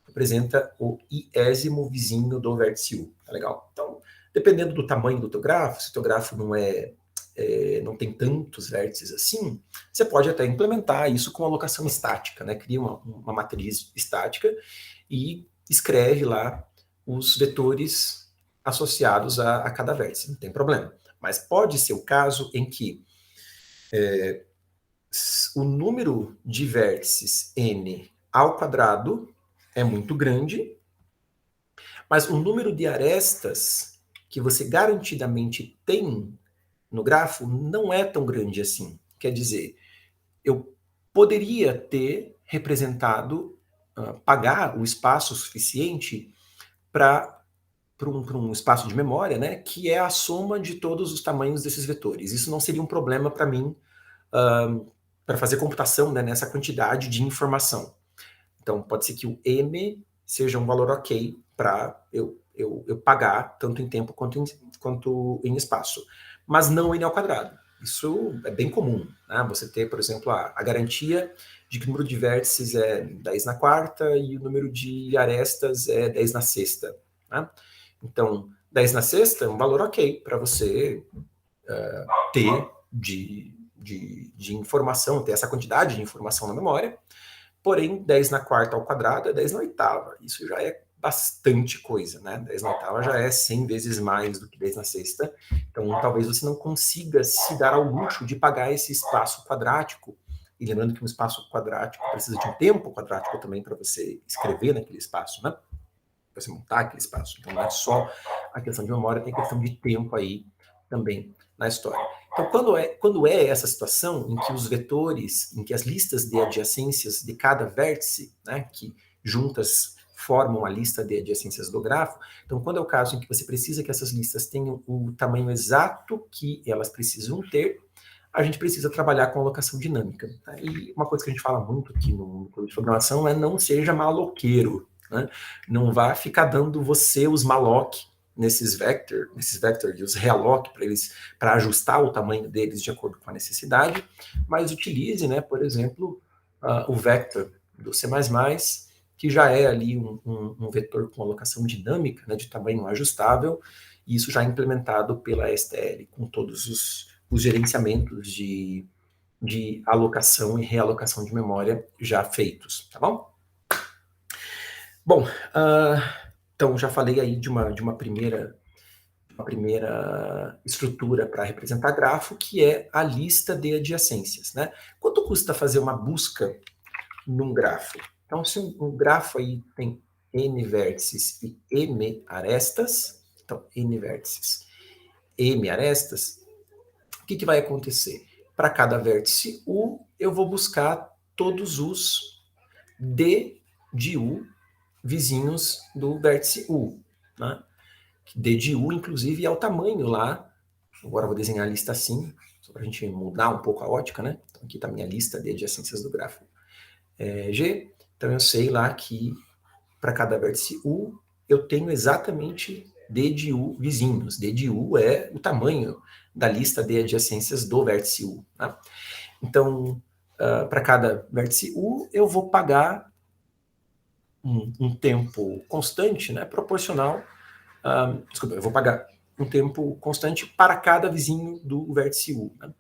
representa o iésimo vizinho do vértice U. Tá legal? Então, dependendo do tamanho do teu grafo, se o teu grafo não tem tantos vértices assim, você pode até implementar isso com alocação estática, né? Cria uma matriz estática e escreve lá os vetores associados a cada vértice, não tem problema. Mas pode ser o caso em que o número de vértices n ao quadrado é muito grande, mas o número de arestas que você garantidamente tem no grafo não é tão grande assim. Quer dizer, eu poderia ter representado, pagar o espaço suficiente para um espaço de memória, né, que é a soma de todos os tamanhos desses vetores. Isso não seria um problema para mim, para fazer computação, né, nessa quantidade de informação. Então, pode ser que o m seja um valor ok para eu pagar, tanto em tempo quanto em espaço. Mas não n ao quadrado. Isso é bem comum, né? Você ter, por exemplo, a garantia de que o número de vértices é 10 na quarta e o número de arestas é 10 na sexta. Né? Então, 10 na sexta é um valor ok para você ter de informação, ter essa quantidade de informação na memória. Porém, 10 na quarta ao quadrado é 10 na oitava. Isso já é bastante coisa, né? 10 na oitava já é 100 vezes mais do que 10 na sexta. Então, talvez você não consiga se dar ao luxo de pagar esse espaço quadrático. E lembrando que um espaço quadrático precisa de um tempo quadrático também para você escrever naquele espaço, né? Para você montar aquele espaço. Então, não é só a questão de memória, tem questão de tempo aí também na história. Então, quando é essa situação em que os vetores, em que as listas de adjacências de cada vértice, né, que juntas formam a lista de adjacências do grafo, então quando é o caso em que você precisa que essas listas tenham o tamanho exato que elas precisam ter, a gente precisa trabalhar com alocação dinâmica. Tá? E uma coisa que a gente fala muito aqui no curso de programação é não seja maloqueiro. Né? Não vá ficar dando você os malloc nesses vectors, os realloc para ajustar o tamanho deles de acordo com a necessidade, mas utilize, né, por exemplo, o vector do C++, que já é ali um vetor com alocação dinâmica, né, de tamanho ajustável, e isso já é implementado pela STL, com todos os gerenciamentos de alocação e realocação de memória já feitos, tá bom? Bom, então já falei aí de uma primeira estrutura para representar grafo, que é a lista de adjacências, né? Quanto custa fazer uma busca num grafo? Então, se um grafo aí tem n vértices e m arestas, então n vértices, m arestas, o que vai acontecer? Para cada vértice U, eu vou buscar todos os D de U vizinhos do vértice U. Né? D de U, inclusive, é o tamanho lá. Agora eu vou desenhar a lista assim, só para a gente mudar um pouco a ótica, né? Então aqui está a minha lista de adjacências do grafo G. Então eu sei lá que para cada vértice U, eu tenho exatamente D de U vizinhos. D de U é o tamanho da lista de adjacências do vértice U. Né? Então, para cada vértice U, eu vou pagar um tempo constante, né, proporcional. Desculpa, eu vou pagar um tempo constante para cada vizinho do vértice U. Né?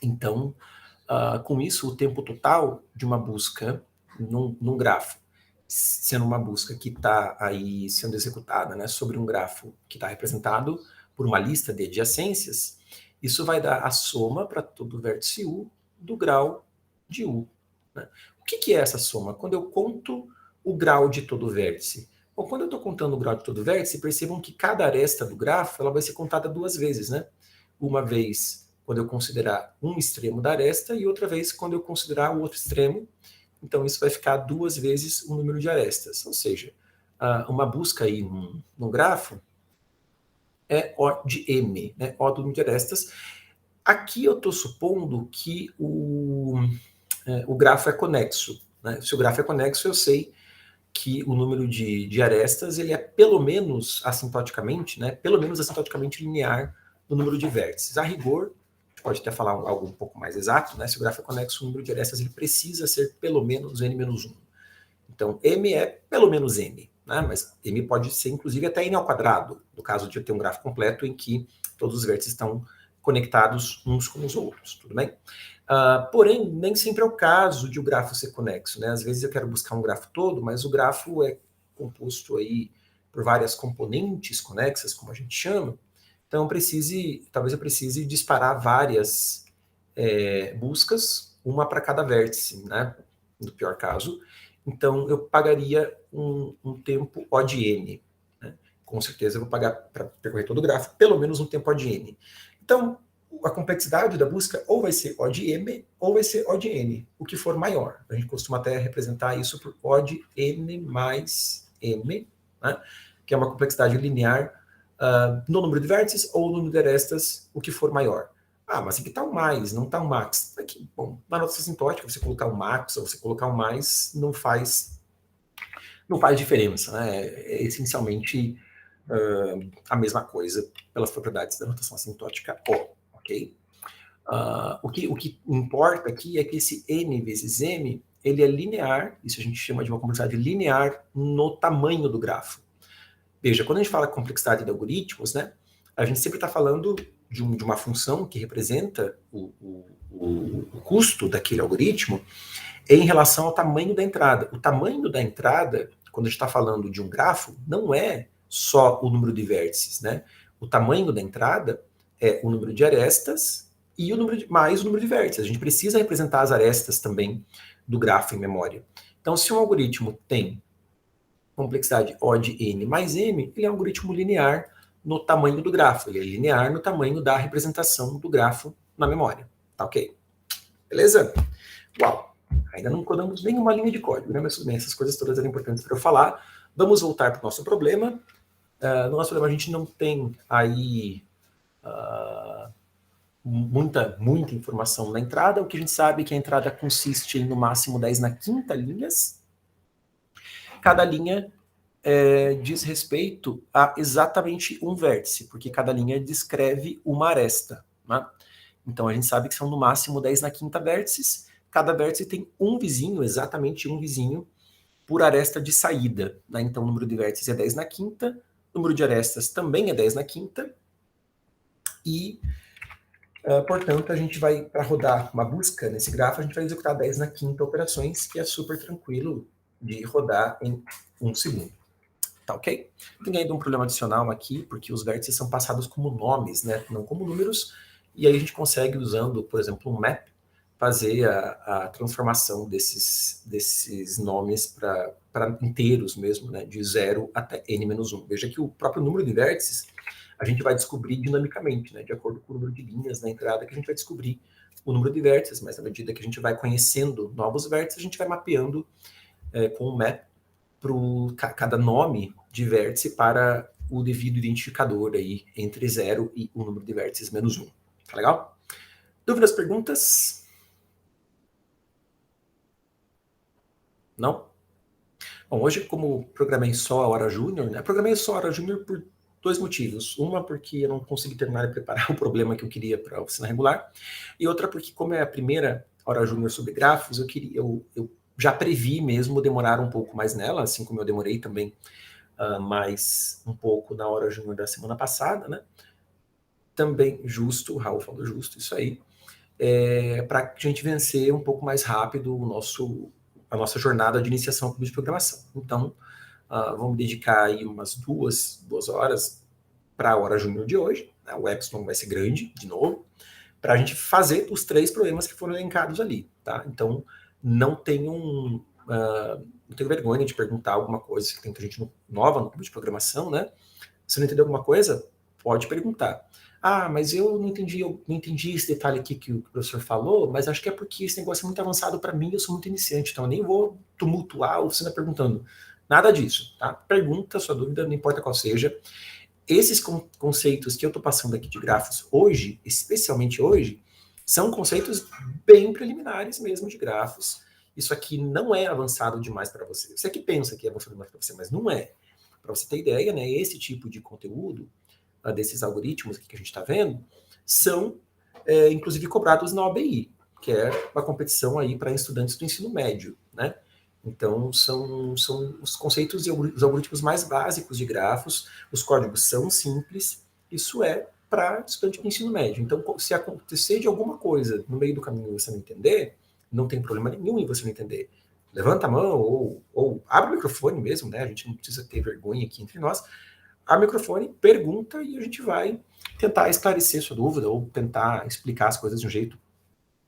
Então, com isso, o tempo total de uma busca num grafo, sendo uma busca que está aí sendo executada, né, sobre um grafo que está representado por uma lista de adjacências, isso vai dar a soma para todo o vértice U do grau de U. Né? O que é essa soma? Quando eu conto o grau de todo o vértice. Bom, quando eu estou contando o grau de todo o vértice, percebam que cada aresta do grafo ela vai ser contada duas vezes, né? Uma vez quando eu considerar um extremo da aresta e outra vez quando eu considerar o outro extremo. Então, isso vai ficar duas vezes o número de arestas. Ou seja, uma busca aí num grafo é O de M, né? O do número de arestas. Aqui eu estou supondo que o grafo é conexo. Né? Se o grafo é conexo, eu sei que o número de arestas ele é pelo menos assintoticamente, né, pelo menos assintoticamente linear no número de vértices. A rigor, a gente pode até falar algo um pouco mais exato, né, se o grafo é conexo, o número de arestas ele precisa ser pelo menos n-1. Então, m é pelo menos n, né, mas m pode ser inclusive até n ao quadrado, no caso de eu ter um grafo completo em que todos os vértices estão conectados uns com os outros, tudo bem? Porém, nem sempre é o caso de o grafo ser conexo. Né? Às vezes eu quero buscar um grafo todo, mas o grafo é composto aí por várias componentes conexas, como a gente chama, então talvez eu precise disparar várias buscas, uma para cada vértice, né? No pior caso. Então, eu pagaria um tempo O de N. Né? Com certeza, eu vou pagar para percorrer todo o gráfico, pelo menos um tempo O de N. Então, a complexidade da busca ou vai ser O de M ou vai ser O de N, o que for maior. A gente costuma até representar isso por O de N mais M, né? Que é uma complexidade linear no número de vértices ou no número de arestas, o que for maior. Ah, mas aqui está um mais, não está um max. Aqui, bom, na notação assintótica, você colocar um max ou você colocar um mais não faz diferença, né? É essencialmente a mesma coisa pelas propriedades da notação assintótica O, ok? O que importa aqui é que esse n vezes m ele é linear, isso a gente chama de uma complexidade linear no tamanho do grafo. Veja, quando a gente fala complexidade de algoritmos, né, a gente sempre está falando de uma função que representa o custo daquele algoritmo em relação ao tamanho da entrada. O tamanho da entrada, quando a gente está falando de um grafo, não é só o número de vértices, né? O tamanho da entrada é o número de arestas e mais o número de vértices. A gente precisa representar as arestas também do grafo em memória. Então, se um algoritmo tem complexidade O de n mais m, ele é um algoritmo linear no tamanho do grafo. Ele é linear no tamanho da representação do grafo na memória. Tá ok? Beleza? Uau! Ainda não codamos nenhuma linha de código, né? Mas tudo bem, essas coisas todas eram importantes para eu falar. Vamos voltar para o nosso problema. No nosso problema a gente não tem aí muita informação na entrada. O que a gente sabe é que a entrada consiste em no máximo 10 na quinta linhas. Cada linha diz respeito a exatamente um vértice, porque cada linha descreve uma aresta. Né? Então a gente sabe que são no máximo 10 na quinta vértices. Cada vértice tem um vizinho, exatamente um vizinho, por aresta de saída. Né? Então o número de vértices é 10 na quinta, o número de arestas também é 10 na quinta, e, portanto, a gente vai, para rodar uma busca nesse grafo, a gente vai executar 10 na quinta operações, que é super tranquilo de rodar em 1 segundo. Tá ok? Tem ainda um problema adicional aqui, porque os vértices são passados como nomes, né? Não como números, e aí a gente consegue, usando, por exemplo, um map, fazer a transformação desses nomes para inteiros mesmo, né? De 0 até n-1. Veja que o próprio número de vértices a gente vai descobrir dinamicamente, né? De acordo com o número de linhas na entrada, que a gente vai descobrir o número de vértices, mas à medida que a gente vai conhecendo novos vértices, a gente vai mapeando com o map para cada nome de vértice para o devido identificador aí entre 0 e o número de vértices menos 1. Tá legal? Dúvidas, perguntas? Não? Bom, hoje, como programei só a hora júnior, né? Programei só a hora júnior por 2 motivos. Uma, porque eu não consegui terminar de preparar o problema que eu queria para a oficina regular. E outra, porque como é a primeira hora júnior sobre grafos, eu já previ mesmo demorar um pouco mais nela, assim como eu demorei também mais um pouco na hora júnior da semana passada, né? Também justo, o Raul falou justo, isso aí, para a gente vencer um pouco mais rápido a nossa jornada de iniciação ao clube de programação. Então, vamos dedicar aí umas duas horas para a hora júnior de hoje, né? O Epsilon vai ser grande, de novo, para a gente fazer os 3 problemas que foram elencados ali, tá? Então, não tenho vergonha de perguntar alguma coisa, se tem muita gente nova no clube de programação, né? Se não entendeu alguma coisa, pode perguntar. Ah, mas eu não entendi esse detalhe aqui que o professor falou, mas acho que é porque esse negócio é muito avançado para mim, eu sou muito iniciante, então eu nem vou tumultuar a oficina perguntando. Nada disso, tá? Pergunta, sua dúvida, não importa qual seja. Esses conceitos que eu estou passando aqui de grafos hoje, especialmente hoje, são conceitos bem preliminares mesmo de grafos. Isso aqui não é avançado demais para você. Você que pensa que é avançado demais para você, mas não é. Para você ter ideia, né, esse tipo de conteúdo desses algoritmos que a gente está vendo são, inclusive, cobrados na OBI, que é uma competição aí para estudantes do ensino médio, né? Então, são os conceitos e os algoritmos mais básicos de grafos, os códigos são simples, isso é para estudante do ensino médio. Então, se acontecer de alguma coisa no meio do caminho e você não entender, não tem problema nenhum em você não entender. levanta a mão ou abre o microfone mesmo, né? A gente não precisa ter vergonha aqui entre nós. Abre o microfone, pergunta e a gente vai tentar esclarecer sua dúvida ou tentar explicar as coisas de um jeito,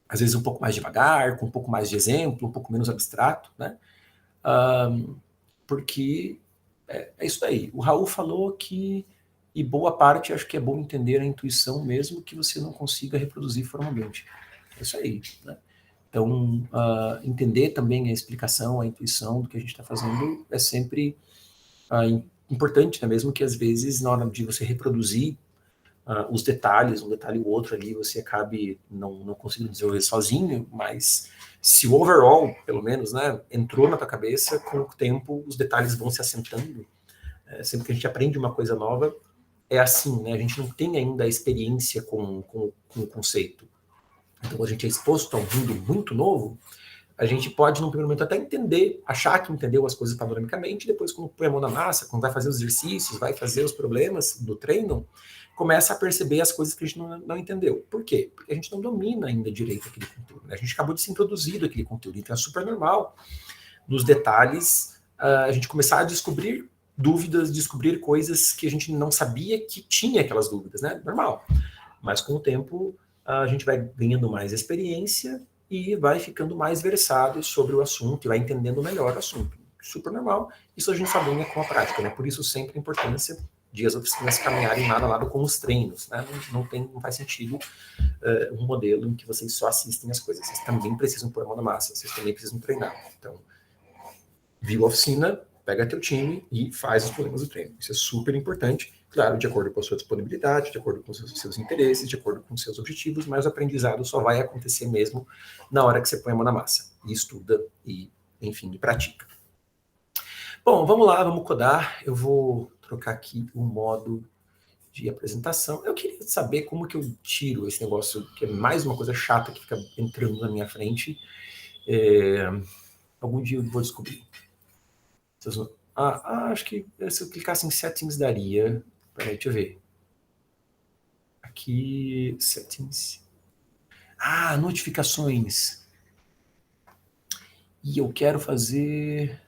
às vezes, um pouco mais devagar, com um pouco mais de exemplo, um pouco menos abstrato, né? Porque é isso daí. O Raul falou que, e boa parte, acho que é bom entender a intuição mesmo que você não consiga reproduzir formalmente. É isso aí, né? Então, entender também a explicação, a intuição do que a gente está fazendo é sempre importante, né? Mesmo que às vezes, na hora de você reproduzir os detalhes, um detalhe ou outro ali, você acabe não conseguindo desenvolver sozinho, mas se o overall, pelo menos, né, entrou na tua cabeça, com o tempo os detalhes vão se assentando. Sempre que a gente aprende uma coisa nova, é assim, né? A gente não tem ainda a experiência com o conceito. Então, quando a gente é exposto a um mundo muito novo, a gente pode, num primeiro momento, até entender, achar que entendeu as coisas panoramicamente, depois, quando põe a mão na massa, quando vai fazer os exercícios, vai fazer os problemas do treino, começa a perceber as coisas que a gente não entendeu. Por quê? Porque a gente não domina ainda direito aquele conteúdo. Né? A gente acabou de ser introduzido aquele conteúdo, então é super normal, nos detalhes, a gente começar a descobrir dúvidas, descobrir coisas que a gente não sabia que tinha aquelas dúvidas, né? Normal. Mas com o tempo, a gente vai ganhando mais experiência e vai ficando mais versado sobre o assunto e vai entendendo melhor o assunto. Super normal. Isso a gente só ganha com a prática, né? Por isso sempre a importância de as oficinas caminharem lado a lado com os treinos, né? Não faz sentido um modelo em que vocês só assistem as coisas. Vocês também precisam pôr a mão na massa, vocês também precisam treinar. Então, viu a oficina, pega teu time e faz os problemas do treino. Isso é super importante, claro, de acordo com a sua disponibilidade, de acordo com os seus interesses, de acordo com os seus objetivos, mas o aprendizado só vai acontecer mesmo na hora que você põe a mão na massa, e estuda, e, enfim, e pratica. Bom, vamos lá, vamos codar. Eu vou trocar aqui o modo de apresentação. Eu queria saber como que eu tiro esse negócio, que é mais uma coisa chata que fica entrando na minha frente. Algum dia eu vou descobrir. Acho que se eu clicasse em settings daria. Peraí, deixa eu ver. Aqui, settings. Notificações. E eu quero fazer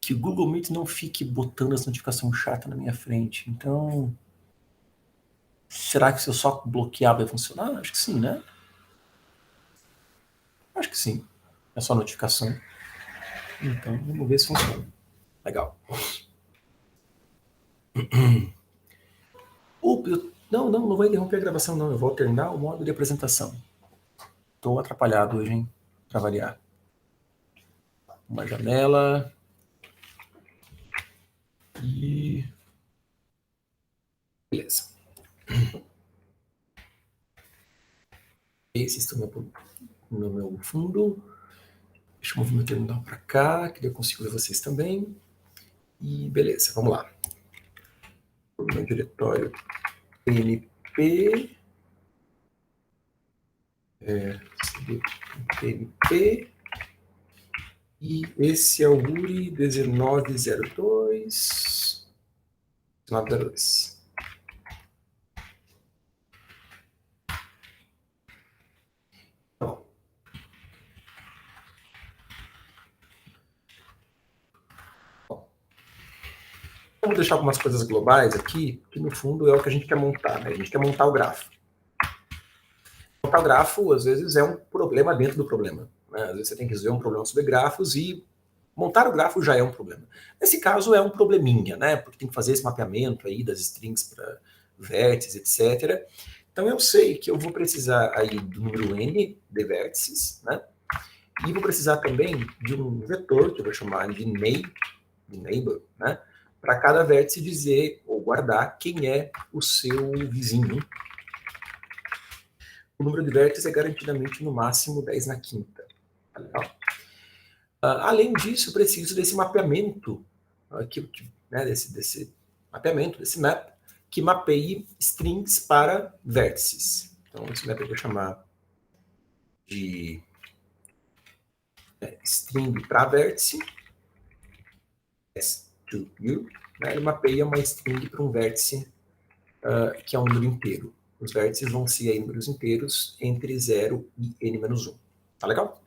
que o Google Meet não fique botando as notificações chatas na minha frente. Então, será que se eu só bloquear vai funcionar? Acho que sim, né? Acho que sim. É só notificação. Então, vamos ver se funciona. Legal. Não vou interromper a gravação, não. Eu vou alternar o modo de apresentação. Estou atrapalhado hoje, hein? Para variar. Uma janela. E. Beleza. Esse está no meu fundo. Deixa eu mover meu terminal para cá, que eu consigo ver vocês também. E beleza, vamos lá. O meu diretório TNP. TNP. E esse é o URI 1902. 1902. Bom. Vamos deixar algumas coisas globais aqui, que no fundo é o que a gente quer montar, né? A gente quer montar o grafo. Montar o grafo, às vezes, é um problema dentro do problema. Né? Às vezes você tem que resolver um problema sobre grafos e montar o grafo já é um problema. Nesse caso é um probleminha, né? Porque tem que fazer esse mapeamento aí das strings para vértices, etc. Então eu sei que eu vou precisar aí do número n de vértices, né? E vou precisar também de um vetor, que eu vou chamar de neighbor, né? Para cada vértice dizer ou guardar quem é o seu vizinho. O número de vértices é garantidamente no máximo 10 na quinta. Tá legal? Além disso, eu preciso desse mapeamento, né, desse mapeamento, desse map, que mapeie strings para vértices. Então, esse map eu vou chamar de string para vértice, S2U, né, ele mapeia uma string para um vértice que é um número inteiro. Os vértices vão ser aí números inteiros entre 0 e n-1. Tá legal?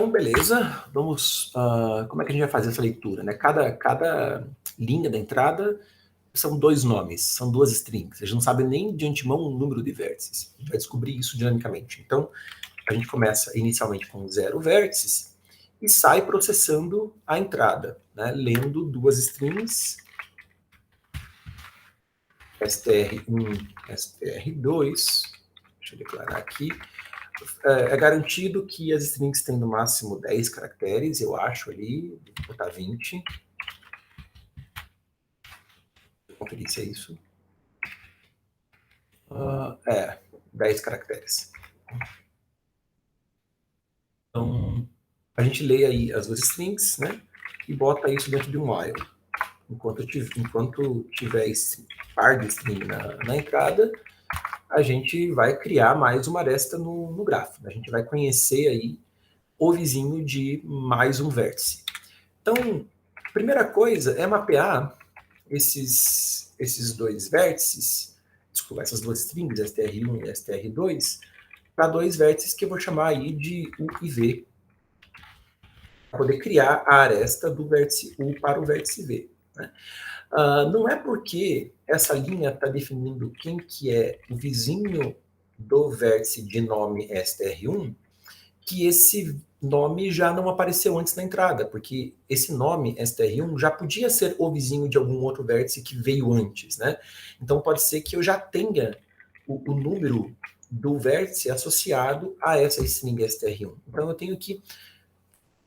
Então, beleza, vamos, como é que a gente vai fazer essa leitura, né? Cada linha da entrada são 2 nomes, são 2 strings, a gente não sabe nem de antemão o número de vértices, a gente vai descobrir isso dinamicamente. Então, a gente começa inicialmente com 0 vértices e sai processando a entrada, né? Lendo 2 strings, str1, str2, deixa eu declarar aqui. É garantido que as strings têm no máximo 10 caracteres, eu acho ali, vou botar 20. Vou conferir se é isso. 10 caracteres. Então, a gente lê aí as 2 strings, né, e bota isso dentro de um while. Enquanto tiver esse par de string na entrada, a gente vai criar mais uma aresta no grafo. A gente vai conhecer aí o vizinho de mais um vértice. Então, a primeira coisa é mapear esses 2 vértices, desculpa, essas 2 strings, str1 e str2, para 2 vértices que eu vou chamar aí de U e V, para poder criar a aresta do vértice U para o vértice V. Né? Não é porque essa linha está definindo quem que é o vizinho do vértice de nome str1 que esse nome já não apareceu antes na entrada, porque esse nome str1 já podia ser o vizinho de algum outro vértice que veio antes, né? Então pode ser que eu já tenha o número do vértice associado a essa string str1. Então eu tenho que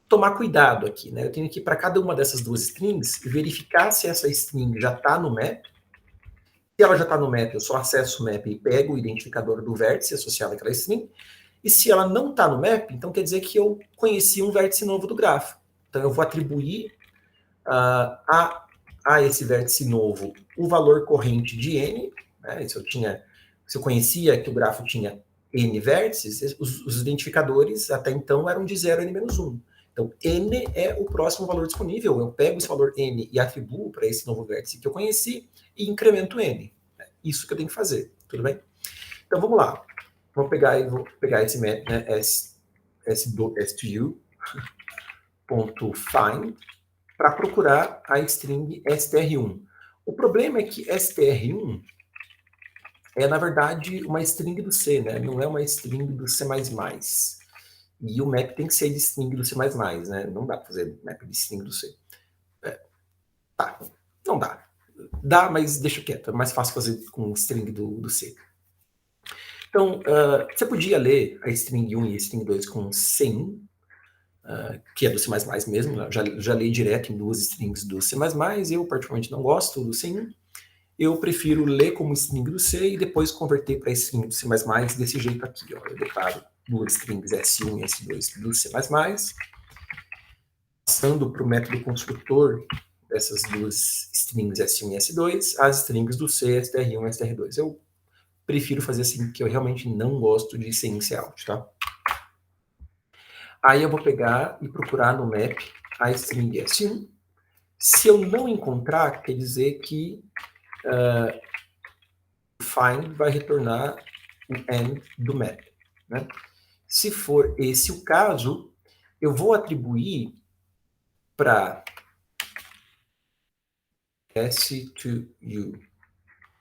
tomar cuidado aqui, né? Eu tenho que, para cada uma dessas 2 strings, verificar se essa string já está no map. Se ela já está no map, eu só acesso o map e pego o identificador do vértice associado àquela string. E se ela não está no map, então quer dizer que eu conheci um vértice novo do grafo. Então eu vou atribuir a esse vértice novo o valor corrente de n. Né? Se eu conhecia que o grafo tinha n vértices, os identificadores até então eram de 0 a n-1. Então, n é o próximo valor disponível. Eu pego esse valor n e atribuo para esse novo vértice que eu conheci e incremento n. É isso que eu tenho que fazer, tudo bem? Então, vamos lá. Vou pegar esse map, né, stu.find, para procurar a string str1. O problema é que str1 é, na verdade, uma string do C, né? Não é uma string do C++. E o map tem que ser de string do C++, né? Não dá para fazer map de string do C. Tá, não dá. Dá, mas deixa quieto. É mais fácil fazer com string do C. Então, você podia ler a string 1 e a string 2 com C1, que é do C++ mesmo. Já li direto em 2 strings do C++. Eu, particularmente, não gosto do C1. Eu prefiro ler como string do C e depois converter para string do C++ desse jeito aqui. Ó. Eu declaro 2 strings S1 e S2 do C++, passando para o método construtor dessas 2 strings S1 e S2, as strings do C, str1 e str2. Eu prefiro fazer assim, porque eu realmente não gosto de C in, C out, tá? Aí eu vou pegar e procurar no map a string S1. Se eu não encontrar, quer dizer que find vai retornar o end do map. Né? Se for esse o caso, eu vou atribuir para S2U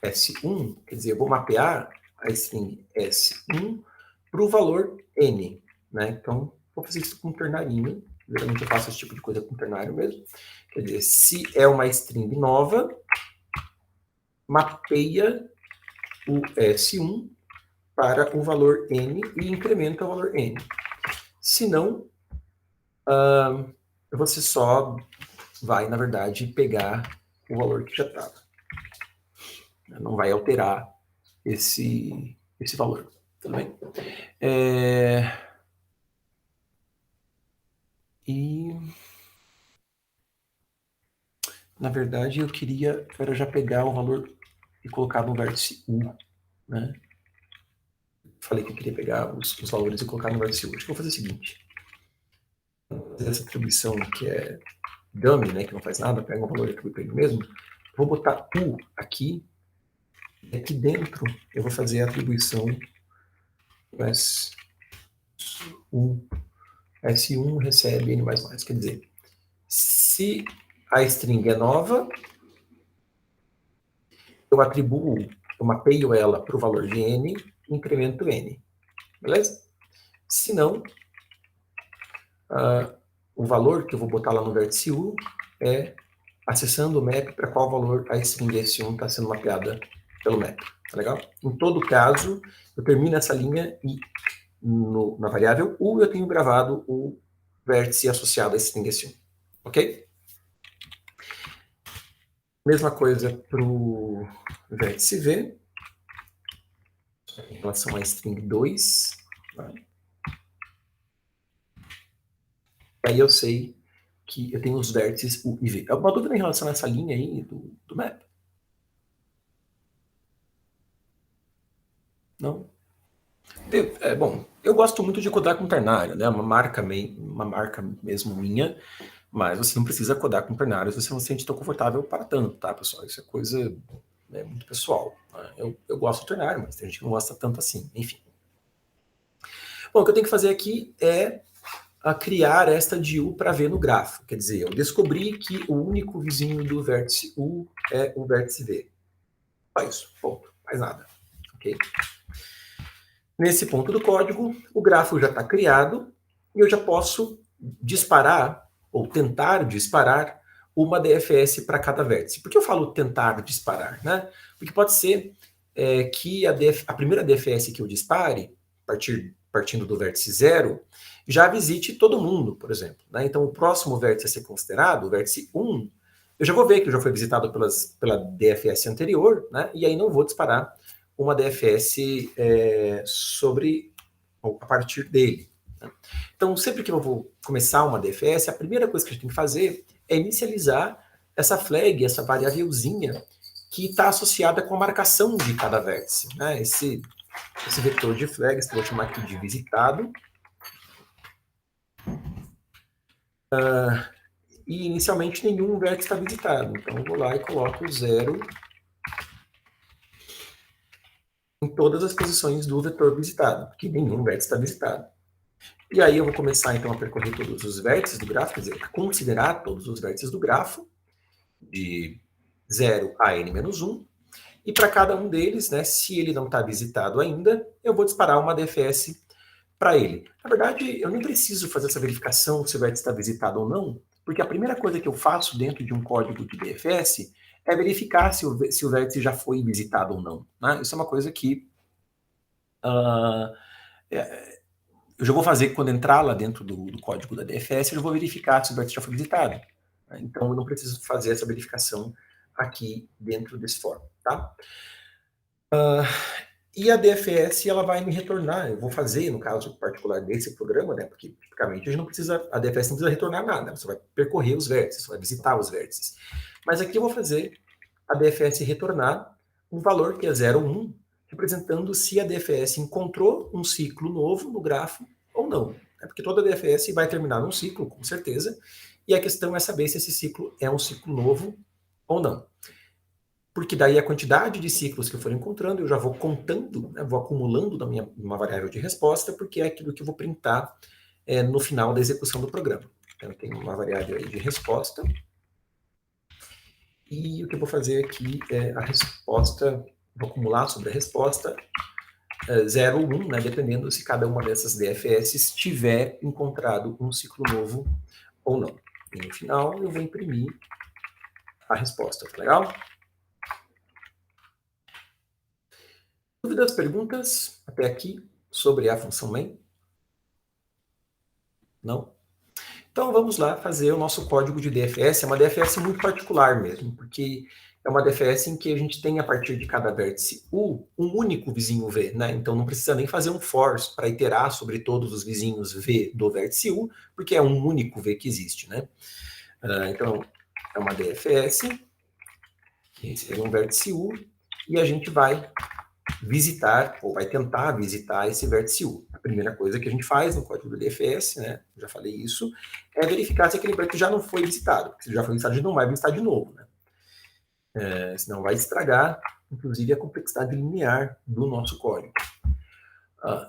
S1, quer dizer, eu vou mapear a string S1 para o valor N. Né? Então, vou fazer isso com um ternarinho. Geralmente eu faço esse tipo de coisa com ternário mesmo. Quer dizer, se é uma string nova, mapeia o S1 para o valor N e incrementa o valor N. Se não, você só vai, na verdade, pegar o valor que já estava. Não vai alterar esse valor. Tudo bem? E, na verdade, eu queria já pegar o valor e colocar no vértice U. Né? Falei que eu queria pegar os valores e colocar no vértice U. Acho que eu vou fazer o seguinte. Vou fazer essa atribuição que é dummy, né, que não faz nada, pega um valor e atribui para ele mesmo. Vou botar U aqui. E aqui dentro eu vou fazer a atribuição U S1 recebe N++. Quer dizer, se a string é nova, eu atribuo, eu mapeio ela para o valor de N, incremento N. Beleza? Se não, o valor que eu vou botar lá no vértice U é acessando o map para qual valor a string S1 está sendo mapeada pelo map. Tá legal? Em todo caso, eu termino essa linha e na variável U eu tenho gravado o vértice associado a string S1. Ok? Mesma coisa para o vértice V, em relação a string 2. Tá? Aí eu sei que eu tenho os vértices U e V. Alguma dúvida em relação a essa linha aí do map? Não? Bom, eu gosto muito de codar com ternário, né? Uma marca mesmo minha, mas você não precisa codar com ternário se você não se sente tão confortável para tanto, tá, pessoal? Isso é coisa muito pessoal. Né? Eu gosto do ternário, mas tem gente que não gosta tanto assim, enfim. Bom, o que eu tenho que fazer aqui é criar esta de U para ver no grafo. Quer dizer, eu descobri que o único vizinho do vértice U é o vértice V. Só isso, ponto. Mais nada. Ok? Nesse ponto do código, o grafo já está criado e eu já posso disparar, ou tentar disparar, uma DFS para cada vértice. Por que eu falo tentar disparar? Né? Porque pode ser que a primeira DFS que eu dispare, partindo do vértice 0, já visite todo mundo, por exemplo. Né? Então, o próximo vértice a ser considerado, o vértice 1, eu já vou ver que já foi visitado pela DFS anterior, né? E aí não vou disparar uma DFS a partir dele. Né? Então, sempre que eu vou começar uma DFS, a primeira coisa que a gente tem que fazer é inicializar essa flag, essa variávelzinha que está associada com a marcação de cada vértice. Né? Esse vetor de flags, que eu vou chamar aqui de visitado. E inicialmente nenhum vértice está visitado. Então eu vou lá e coloco 0 em todas as posições do vetor visitado, porque nenhum vértice está visitado. E aí eu vou começar então a percorrer todos os vértices do grafo, quer dizer, a considerar todos os vértices do grafo, de 0 a n-1, e para cada um deles, né, se ele não está visitado ainda, eu vou disparar uma DFS para ele. Na verdade, eu nem preciso fazer essa verificação se o vértice está visitado ou não, porque a primeira coisa que eu faço dentro de um código de DFS é verificar se o vértice já foi visitado ou não. Né? Isso é uma coisa que eu já vou fazer quando entrar lá dentro do código da DFS, eu já vou verificar se o vértice já foi visitado. Né? Então, eu não preciso fazer essa verificação aqui dentro desse for. Tá? E a DFS, ela vai me retornar, eu vou fazer, no caso particular desse programa, né, porque tipicamente a DFS não precisa retornar nada, você vai percorrer os vértices, você vai visitar os vértices. Mas aqui eu vou fazer a DFS retornar um valor que é 0,1, representando se a DFS encontrou um ciclo novo no grafo ou não. É porque toda DFS vai terminar num ciclo, com certeza, e a questão é saber se esse ciclo é um ciclo novo ou não. Porque daí a quantidade de ciclos que eu for encontrando, eu já vou contando, né, vou acumulando na uma variável de resposta, porque é aquilo que eu vou printar no final da execução do programa. Então, eu tenho uma variável aí de resposta, e o que eu vou fazer aqui é a resposta, vou acumular sobre a resposta 0 ou 1, né, dependendo se cada uma dessas DFS tiver encontrado um ciclo novo ou não. E no final eu vou imprimir a resposta, tá legal? Dúvidas, perguntas até aqui sobre a função main? Não? Então vamos lá fazer o nosso código de DFS. É uma DFS muito particular mesmo, porque é uma DFS em que a gente tem a partir de cada vértice U um único vizinho V, né? Então não precisa nem fazer um for para iterar sobre todos os vizinhos V do vértice U, porque é um único V que existe, né? Então é uma DFS, que seria um vértice U, e a gente vai visitar, ou vai tentar visitar esse vértice U. A primeira coisa que a gente faz no código do DFS, né, já falei isso, é verificar se aquele vértice já não foi visitado. Se já foi visitado, a gente não vai visitar de novo, né? Senão vai estragar, inclusive, a complexidade linear do nosso código.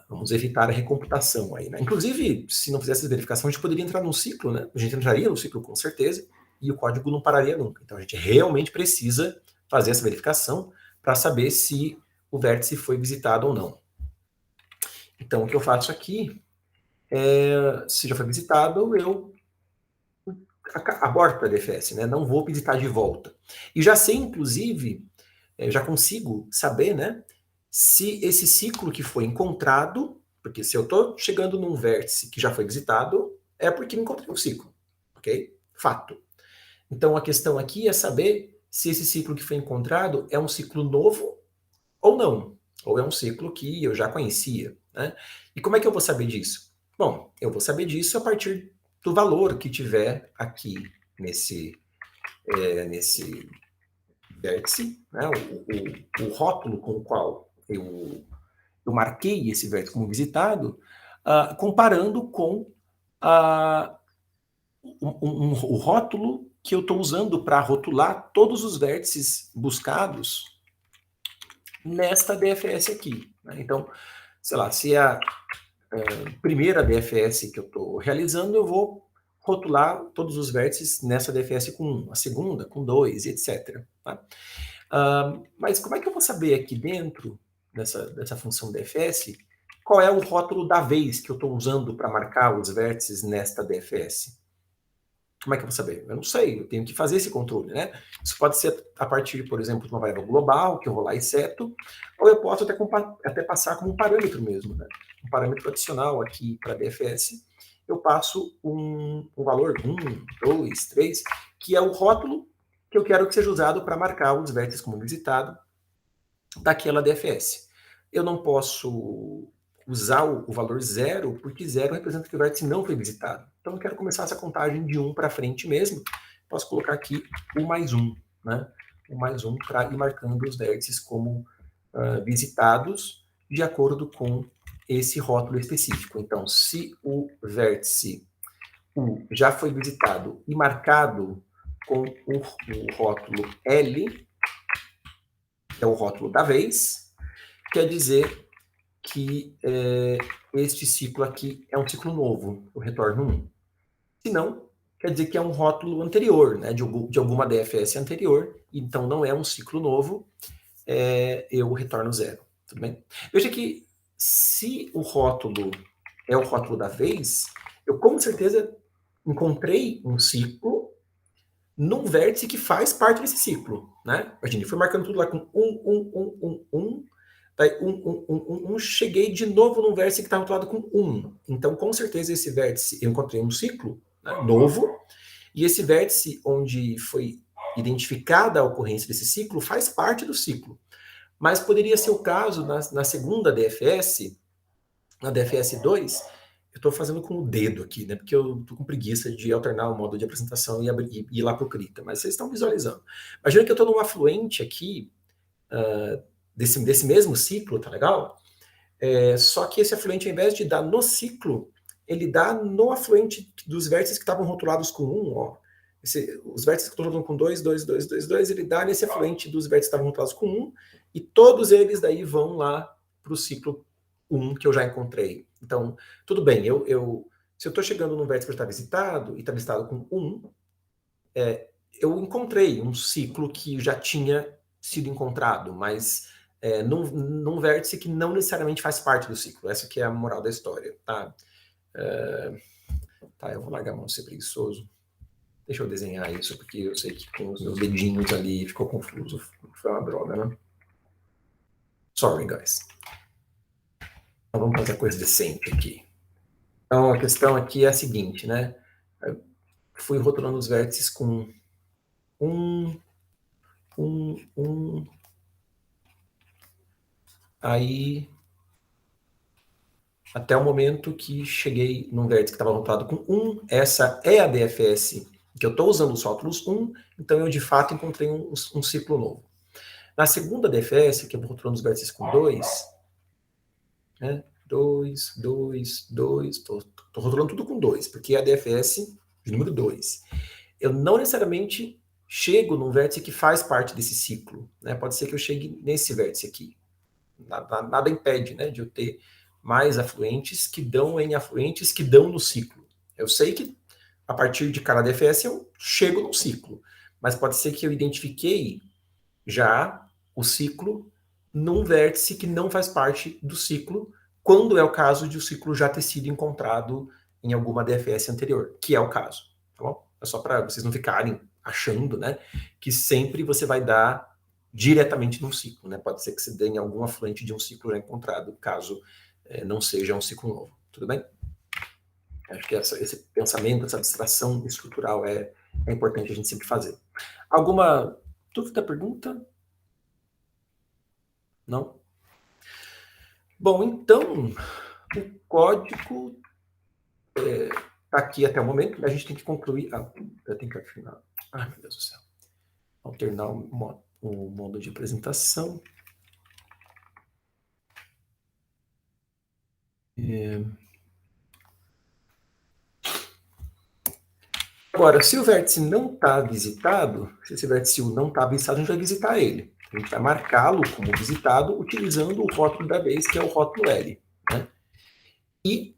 Vamos evitar a recomputação aí, né? Inclusive, se não fizesse essa verificação, a gente poderia entrar num ciclo, né? A gente entraria no ciclo com certeza, e o código não pararia nunca. Então a gente realmente precisa fazer essa verificação para saber se o vértice foi visitado ou não. Então o que eu faço aqui é, se já foi visitado, eu aborto a DFS, né? Não vou visitar de volta. E já sei, inclusive, já consigo saber, né, se esse ciclo que foi encontrado, porque se eu estou chegando num vértice que já foi visitado, é porque encontrei um ciclo, ok? Fato. Então a questão aqui é saber se esse ciclo que foi encontrado é um ciclo novo ou não, ou é um ciclo que eu já conhecia, né? E como é que eu vou saber disso? Bom, eu vou saber disso a partir do valor que tiver aqui nesse vértice, né? O rótulo com o qual eu marquei esse vértice como visitado, comparando com o rótulo que eu estou usando para rotular todos os vértices buscados nesta DFS aqui, né? Então, sei lá, se é a primeira DFS que eu estou realizando, eu vou rotular todos os vértices nessa DFS com 1, a segunda com 2, etc. Tá? Mas como é que eu vou saber aqui dentro dessa função DFS qual é o rótulo da vez que eu estou usando para marcar os vértices nesta DFS? Como é que eu vou saber? Eu não sei, eu tenho que fazer esse controle, né? Isso pode ser a partir, por exemplo, de uma variável global, que eu vou lá e seto, ou eu posso até passar como um parâmetro mesmo, né? Um parâmetro adicional aqui para DFS. Eu passo um valor 1, 2, 3, que é o rótulo que eu quero que seja usado para marcar os vértices como visitado daquela DFS. Eu não posso usar o valor 0, porque 0 representa que o vértice não foi visitado. Então eu quero começar essa contagem de 1 para frente mesmo. Posso colocar aqui o mais 1, né? O mais 1 para ir marcando os vértices como visitados de acordo com esse rótulo específico. Então, se o vértice U já foi visitado e marcado com o rótulo L, que é o rótulo da vez, quer dizer que este ciclo aqui é um ciclo novo, eu retorno 1. Se não, quer dizer que é um rótulo anterior, né, de alguma DFS anterior, então não é um ciclo novo, eu retorno 0. Tudo bem? Veja que se o rótulo é o rótulo da vez, eu com certeza encontrei um ciclo num vértice que faz parte desse ciclo, né? A gente foi marcando tudo lá com 1, daí 1, cheguei de novo num vértice que está rotulado com 1. Então, com certeza, esse vértice, eu encontrei um ciclo, né, novo, e esse vértice onde foi identificada a ocorrência desse ciclo faz parte do ciclo. Mas poderia ser o caso na segunda DFS, na DFS 2, eu estou fazendo com o dedo aqui, né? Porque eu estou com preguiça de alternar o modo de apresentação e ir lá para o Krita, mas vocês estão visualizando. Imagina que eu estou num afluente aqui, desse mesmo ciclo, tá legal? Só que esse afluente, ao invés de dar no ciclo, ele dá no afluente dos vértices que estavam rotulados com 1, ó. Os vértices que estão rotulando com 2, 2, 2, 2, 2, ele dá nesse afluente dos vértices que estavam rotulados com 1, e todos eles daí vão lá para o ciclo 1 que eu já encontrei. Então, tudo bem, se eu estou chegando num vértice que está visitado, e está visitado com 1, eu encontrei um ciclo que já tinha sido encontrado, mas num vértice que não necessariamente faz parte do ciclo. Essa que é a moral da história, tá? Tá, eu vou largar a mão de ser preguiçoso. Deixa eu desenhar isso, porque eu sei que com os meus dedinhos ali ficou confuso. Foi uma droga, né? Sorry, guys. Então vamos fazer coisa decente aqui. Então a questão aqui é a seguinte, né? Eu fui rotulando os vértices com 1, 1, 1. Aí, até o momento que cheguei num vértice que estava rotulado com 1, essa é a DFS que eu estou usando os rótulos 1, então eu de fato encontrei um ciclo novo. Na segunda DFS, que eu vou rotulando os vértices com 2, né? 2, 2, 2, estou rotulando tudo com 2, porque é a DFS de número 2. Eu não necessariamente chego num vértice que faz parte desse ciclo, né? Pode ser que eu chegue nesse vértice aqui. Nada impede, né, de eu ter mais afluentes que dão N afluentes que dão no ciclo. Eu sei que a partir de cada DFS eu chego no ciclo, mas pode ser que eu identifiquei já o ciclo num vértice que não faz parte do ciclo, quando é o caso de o ciclo já ter sido encontrado em alguma DFS anterior, que é o caso, tá bom? É só para vocês não ficarem achando, né, que sempre você vai dar diretamente num ciclo, né? Pode ser que você dê em algum afluente de um ciclo já encontrado, caso não seja um ciclo novo, tudo bem? Acho que esse pensamento, essa abstração estrutural é importante a gente sempre fazer. Alguma dúvida, pergunta? Não? Bom, então, o código está aqui até o momento, a gente tem que concluir. Eu tenho que afinar. Ai, meu Deus do céu. Alternar o modo de apresentação. Agora, se o vértice não está visitado, se esse vértice U não está visitado, a gente vai visitar ele. A gente vai marcá-lo como visitado utilizando o rótulo da vez, que é o rótulo L. Né? E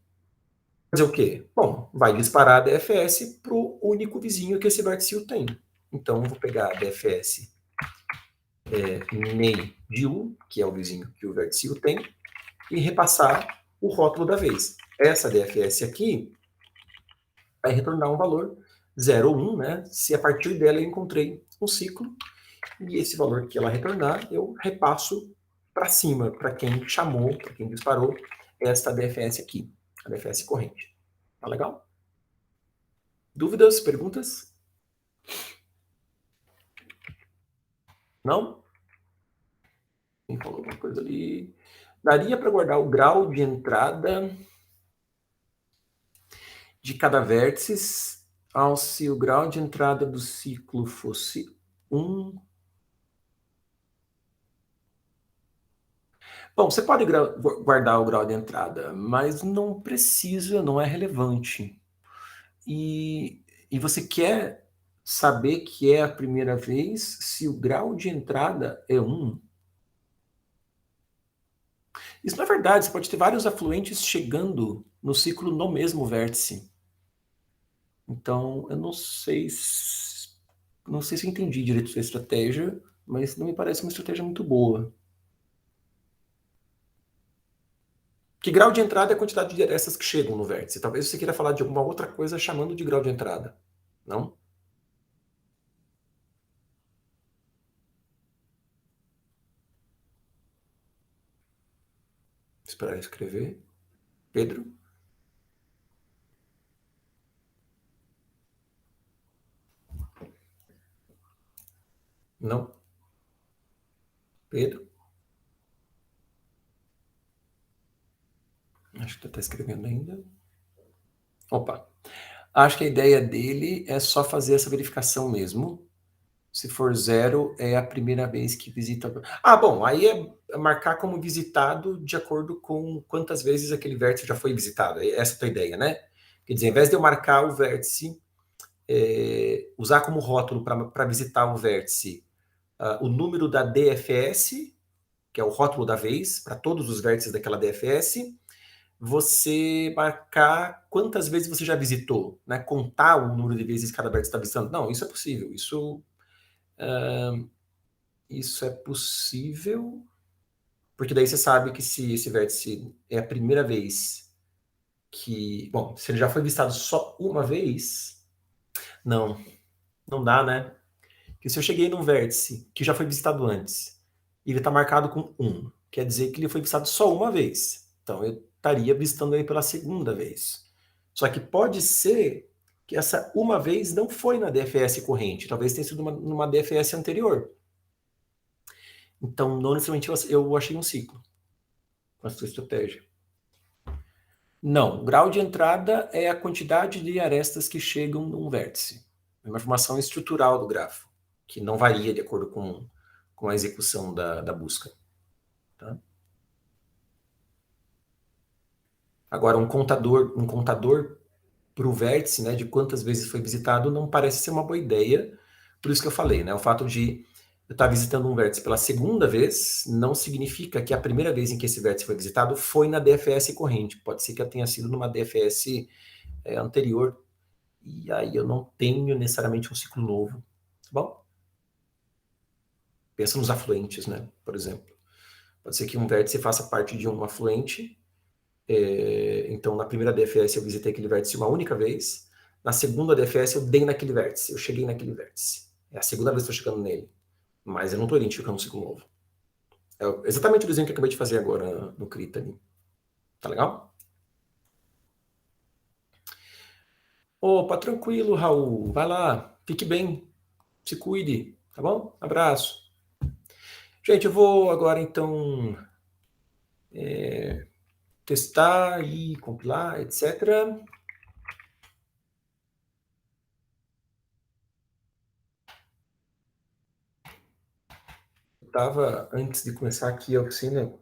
fazer o quê? Bom, vai disparar a DFS para o único vizinho que esse vértice U tem. Então, eu vou pegar a DFS NEI de U, que é o vizinho que o vértice U tem, e repassar o rótulo da vez. Essa DFS aqui vai retornar um valor 0 ou 1, né? Se a partir dela eu encontrei um ciclo, e esse valor que ela retornar, eu repasso para cima, para quem chamou, para quem disparou esta DFS aqui, a DFS corrente. Tá legal? Dúvidas, perguntas? Não? Quem falou alguma coisa ali? Daria para guardar o grau de entrada de cada vértice se o grau de entrada do ciclo fosse 1. Bom, você pode guardar o grau de entrada, mas não precisa, não é relevante. E você quer saber que é a primeira vez se o grau de entrada é 1. Isso não é verdade, você pode ter vários afluentes chegando no ciclo no mesmo vértice. Então, eu não sei se eu entendi direito sua estratégia, mas não me parece uma estratégia muito boa. Que grau de entrada é a quantidade de arestas que chegam no vértice? Talvez você queira falar de alguma outra coisa chamando de grau de entrada, não? Esperar escrever. Pedro? Não? Pedro? Acho que está escrevendo ainda. Opa. Acho que a ideia dele é só fazer essa verificação mesmo. Se for 0, é a primeira vez que visita. Bom, aí é marcar como visitado de acordo com quantas vezes aquele vértice já foi visitado. Essa é a tua ideia, né? Quer dizer, ao invés de eu marcar o vértice, usar como rótulo para visitar o vértice o número da DFS, que é o rótulo da vez, para todos os vértices daquela DFS, você marcar quantas vezes você já visitou, né? Contar o número de vezes que cada vértice está visitando. Não, isso é possível. Isso é possível, porque daí você sabe que se esse vértice é a primeira vez que... Bom, se ele já foi visitado só uma vez, não dá, né? Porque se eu cheguei num vértice que já foi visitado antes, e ele está marcado com 1, quer dizer que ele foi visitado só uma vez. Então, eu estaria visitando ele pela segunda vez. Só que pode ser que essa uma vez não foi na DFS corrente, talvez tenha sido numa DFS anterior. Então, não necessariamente eu achei um ciclo com a sua estratégia. Não, o grau de entrada é a quantidade de arestas que chegam num vértice. É uma informação estrutural do grafo, que não varia de acordo com a execução da busca. Tá? Agora, um contador para o vértice, né, de quantas vezes foi visitado, não parece ser uma boa ideia. Por isso que eu falei, né, o fato de eu estar visitando um vértice pela segunda vez, não significa que a primeira vez em que esse vértice foi visitado foi na DFS corrente. Pode ser que ela tenha sido numa DFS anterior, e aí eu não tenho necessariamente um ciclo novo, tá bom? Pensa nos afluentes, né? Por exemplo. Pode ser que um vértice faça parte de um afluente, então na primeira DFS eu visitei aquele vértice uma única vez, na segunda DFS eu dei naquele vértice, eu cheguei naquele vértice. É a segunda vez que eu estou chegando nele, mas eu não estou identificando um ciclo novo. É exatamente o desenho que eu acabei de fazer agora no Krita ali. Tá legal? Opa, tranquilo, Raul. Vai lá, fique bem, se cuide, tá bom? Abraço. Gente, eu vou agora então testar e compilar, etc. Estava, antes de começar aqui a oficina,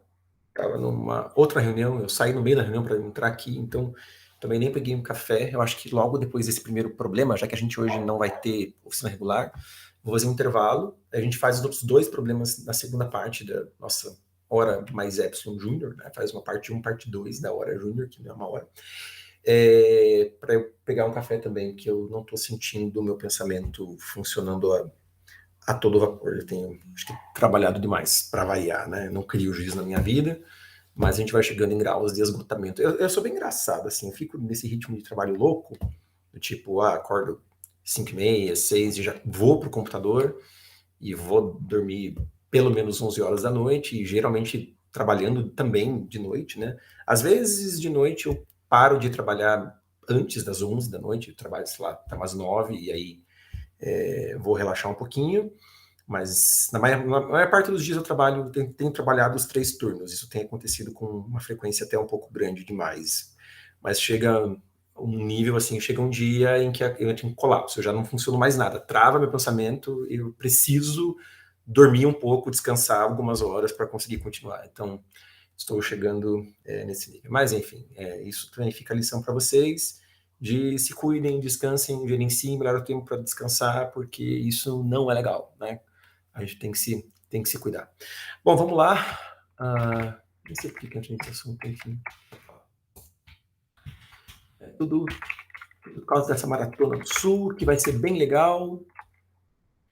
estava numa outra reunião, eu saí no meio da reunião para entrar aqui, então também nem peguei um café. Eu acho que logo depois desse primeiro problema, já que a gente hoje não vai ter oficina regular, vou fazer um intervalo, a gente faz os outros dois problemas na segunda parte da nossa hora mais Epsilon Júnior, né? Faz uma parte 1, parte 2 da hora Júnior, que não é uma hora, para eu pegar um café também, que eu não estou sentindo o meu pensamento funcionando a todo vapor. Eu tenho, acho que, trabalhado demais para variar, né? Não crio juízo na minha vida, mas a gente vai chegando em graus de esgotamento. Eu sou bem engraçado, assim, fico nesse ritmo de trabalho louco, do tipo, acordo 5h30, 6 e já vou pro computador e vou dormir pelo menos 11 horas da noite, e geralmente trabalhando também de noite, né? Às vezes de noite eu paro de trabalhar antes das 11 da noite, eu trabalho, sei lá, até umas 9, e aí vou relaxar um pouquinho, mas na maior parte dos dias eu trabalho, tenho trabalhado os 3 turnos. Isso tem acontecido com uma frequência até um pouco grande demais. Mas chega um nível assim, chega um dia em que eu entro em colapso, eu já não funciono mais nada, trava meu pensamento, eu preciso dormir um pouco, descansar algumas horas para conseguir continuar. Então, estou chegando nesse nível. Mas, enfim, isso também fica a lição para vocês, de se cuidem, descansem, gerenciem, melhor o tempo para descansar, porque isso não é legal, né? A gente tem que se cuidar. Bom, vamos lá. Nem sei por que a gente tem assunto, enfim. Tudo por causa dessa maratona do Sul, que vai ser bem legal.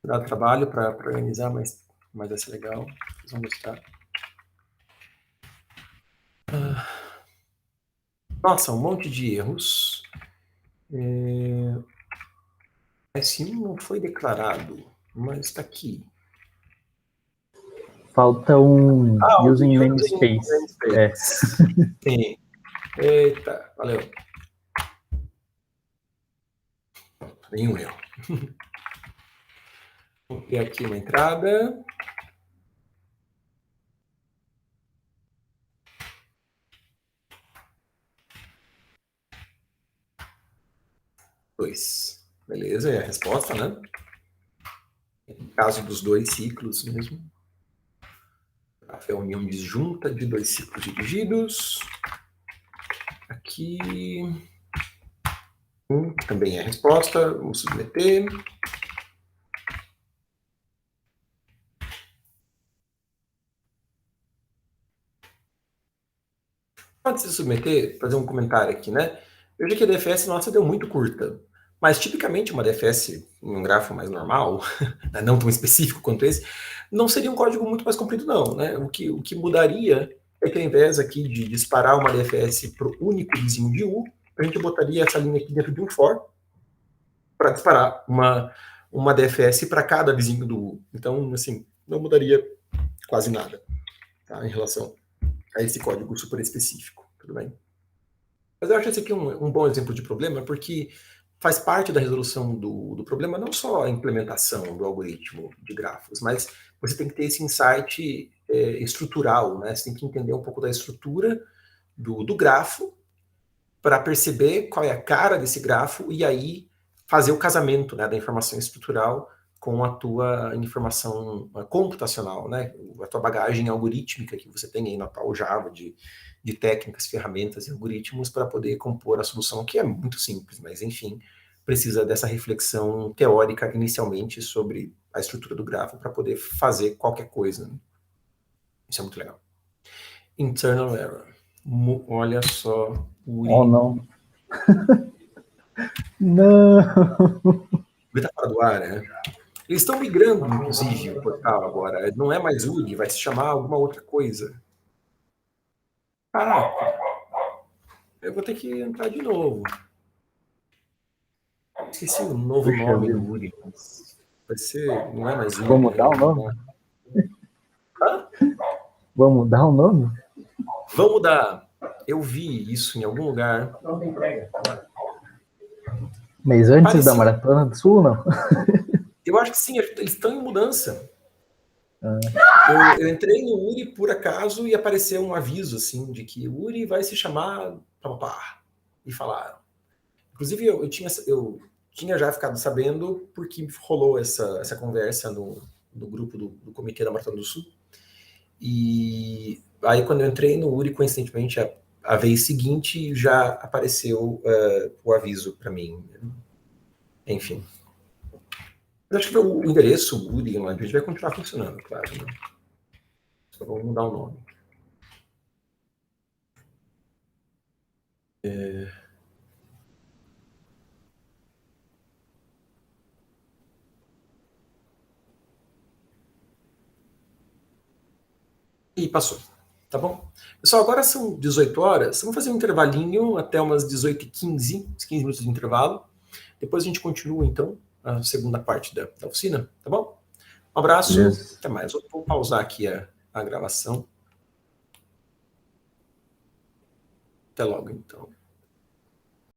Dar trabalho para organizar, mas vai ser legal. Vocês vão gostar. Nossa, um monte de erros. S1 não foi declarado, mas está aqui. Falta um using namespace. Sim. Eita, valeu. Nenhum erro. Vou ter aqui uma entrada. Dois. Beleza, é a resposta, né? No caso dos 2 ciclos mesmo. É a união disjunta de 2 ciclos dirigidos. Aqui. Também é a resposta. Vamos submeter. Antes de submeter, fazer um comentário aqui, né? Eu vejo que a DFS nossa deu muito curta. Mas, tipicamente, uma DFS em um grafo mais normal, não tão específico quanto esse, não seria um código muito mais comprido, não, né? O que mudaria é que, ao invés aqui de disparar uma DFS para o único vizinho de U, a gente botaria essa linha aqui dentro de um for para disparar uma DFS para cada vizinho do U. Então, assim, não mudaria quase nada, tá, em relação a esse código super específico, tudo bem? Mas eu acho esse aqui um bom exemplo de problema, porque faz parte da resolução do problema não só a implementação do algoritmo de grafos, mas você tem que ter esse insight estrutural, né? Você tem que entender um pouco da estrutura do grafo para perceber qual é a cara desse grafo e aí fazer o casamento, né, da informação estrutural com a tua informação computacional, né? A tua bagagem algorítmica que você tem aí na tal Java de técnicas, ferramentas e algoritmos para poder compor a solução, que é muito simples, mas enfim, precisa dessa reflexão teórica inicialmente sobre a estrutura do grafo para poder fazer qualquer coisa. Né? Isso é muito legal. Internal error. Olha só. Uri. Oh, não. Não. Ele tá fora do ar, né? Eles estão migrando, inclusive, o portal agora. Não é mais Uri, vai se chamar alguma outra coisa. Caraca. Eu vou ter que entrar de novo. Esqueci o novo nome do Uri. Vai ser... Não é mais Uri. Vamos mudar o nome? Hã? Vamos mudar o nome? Vamos mudar. Eu vi isso em algum lugar. Não tem entrega. Mas antes da Maratona do Sul, não? Eu acho que sim, eles estão em mudança. Eu entrei no Uri por acaso e apareceu um aviso assim de que o Uri vai se chamar e falaram. Inclusive eu tinha já ficado sabendo porque rolou essa conversa no grupo do Comitê da Maratona do Sul. E aí quando eu entrei no Uri, coincidentemente a vez seguinte já apareceu o aviso para mim. Enfim. Eu acho que o endereço Uri Online vai continuar funcionando, claro. Né? Só vamos mudar o nome. E passou, tá bom? Pessoal, agora são 18 horas. Vamos fazer um intervalinho até umas 18h15, 15 minutos de intervalo. Depois a gente continua, então, a segunda parte da oficina, tá bom? Um abraço, até mais. Vou pausar aqui a gravação. Até logo, então.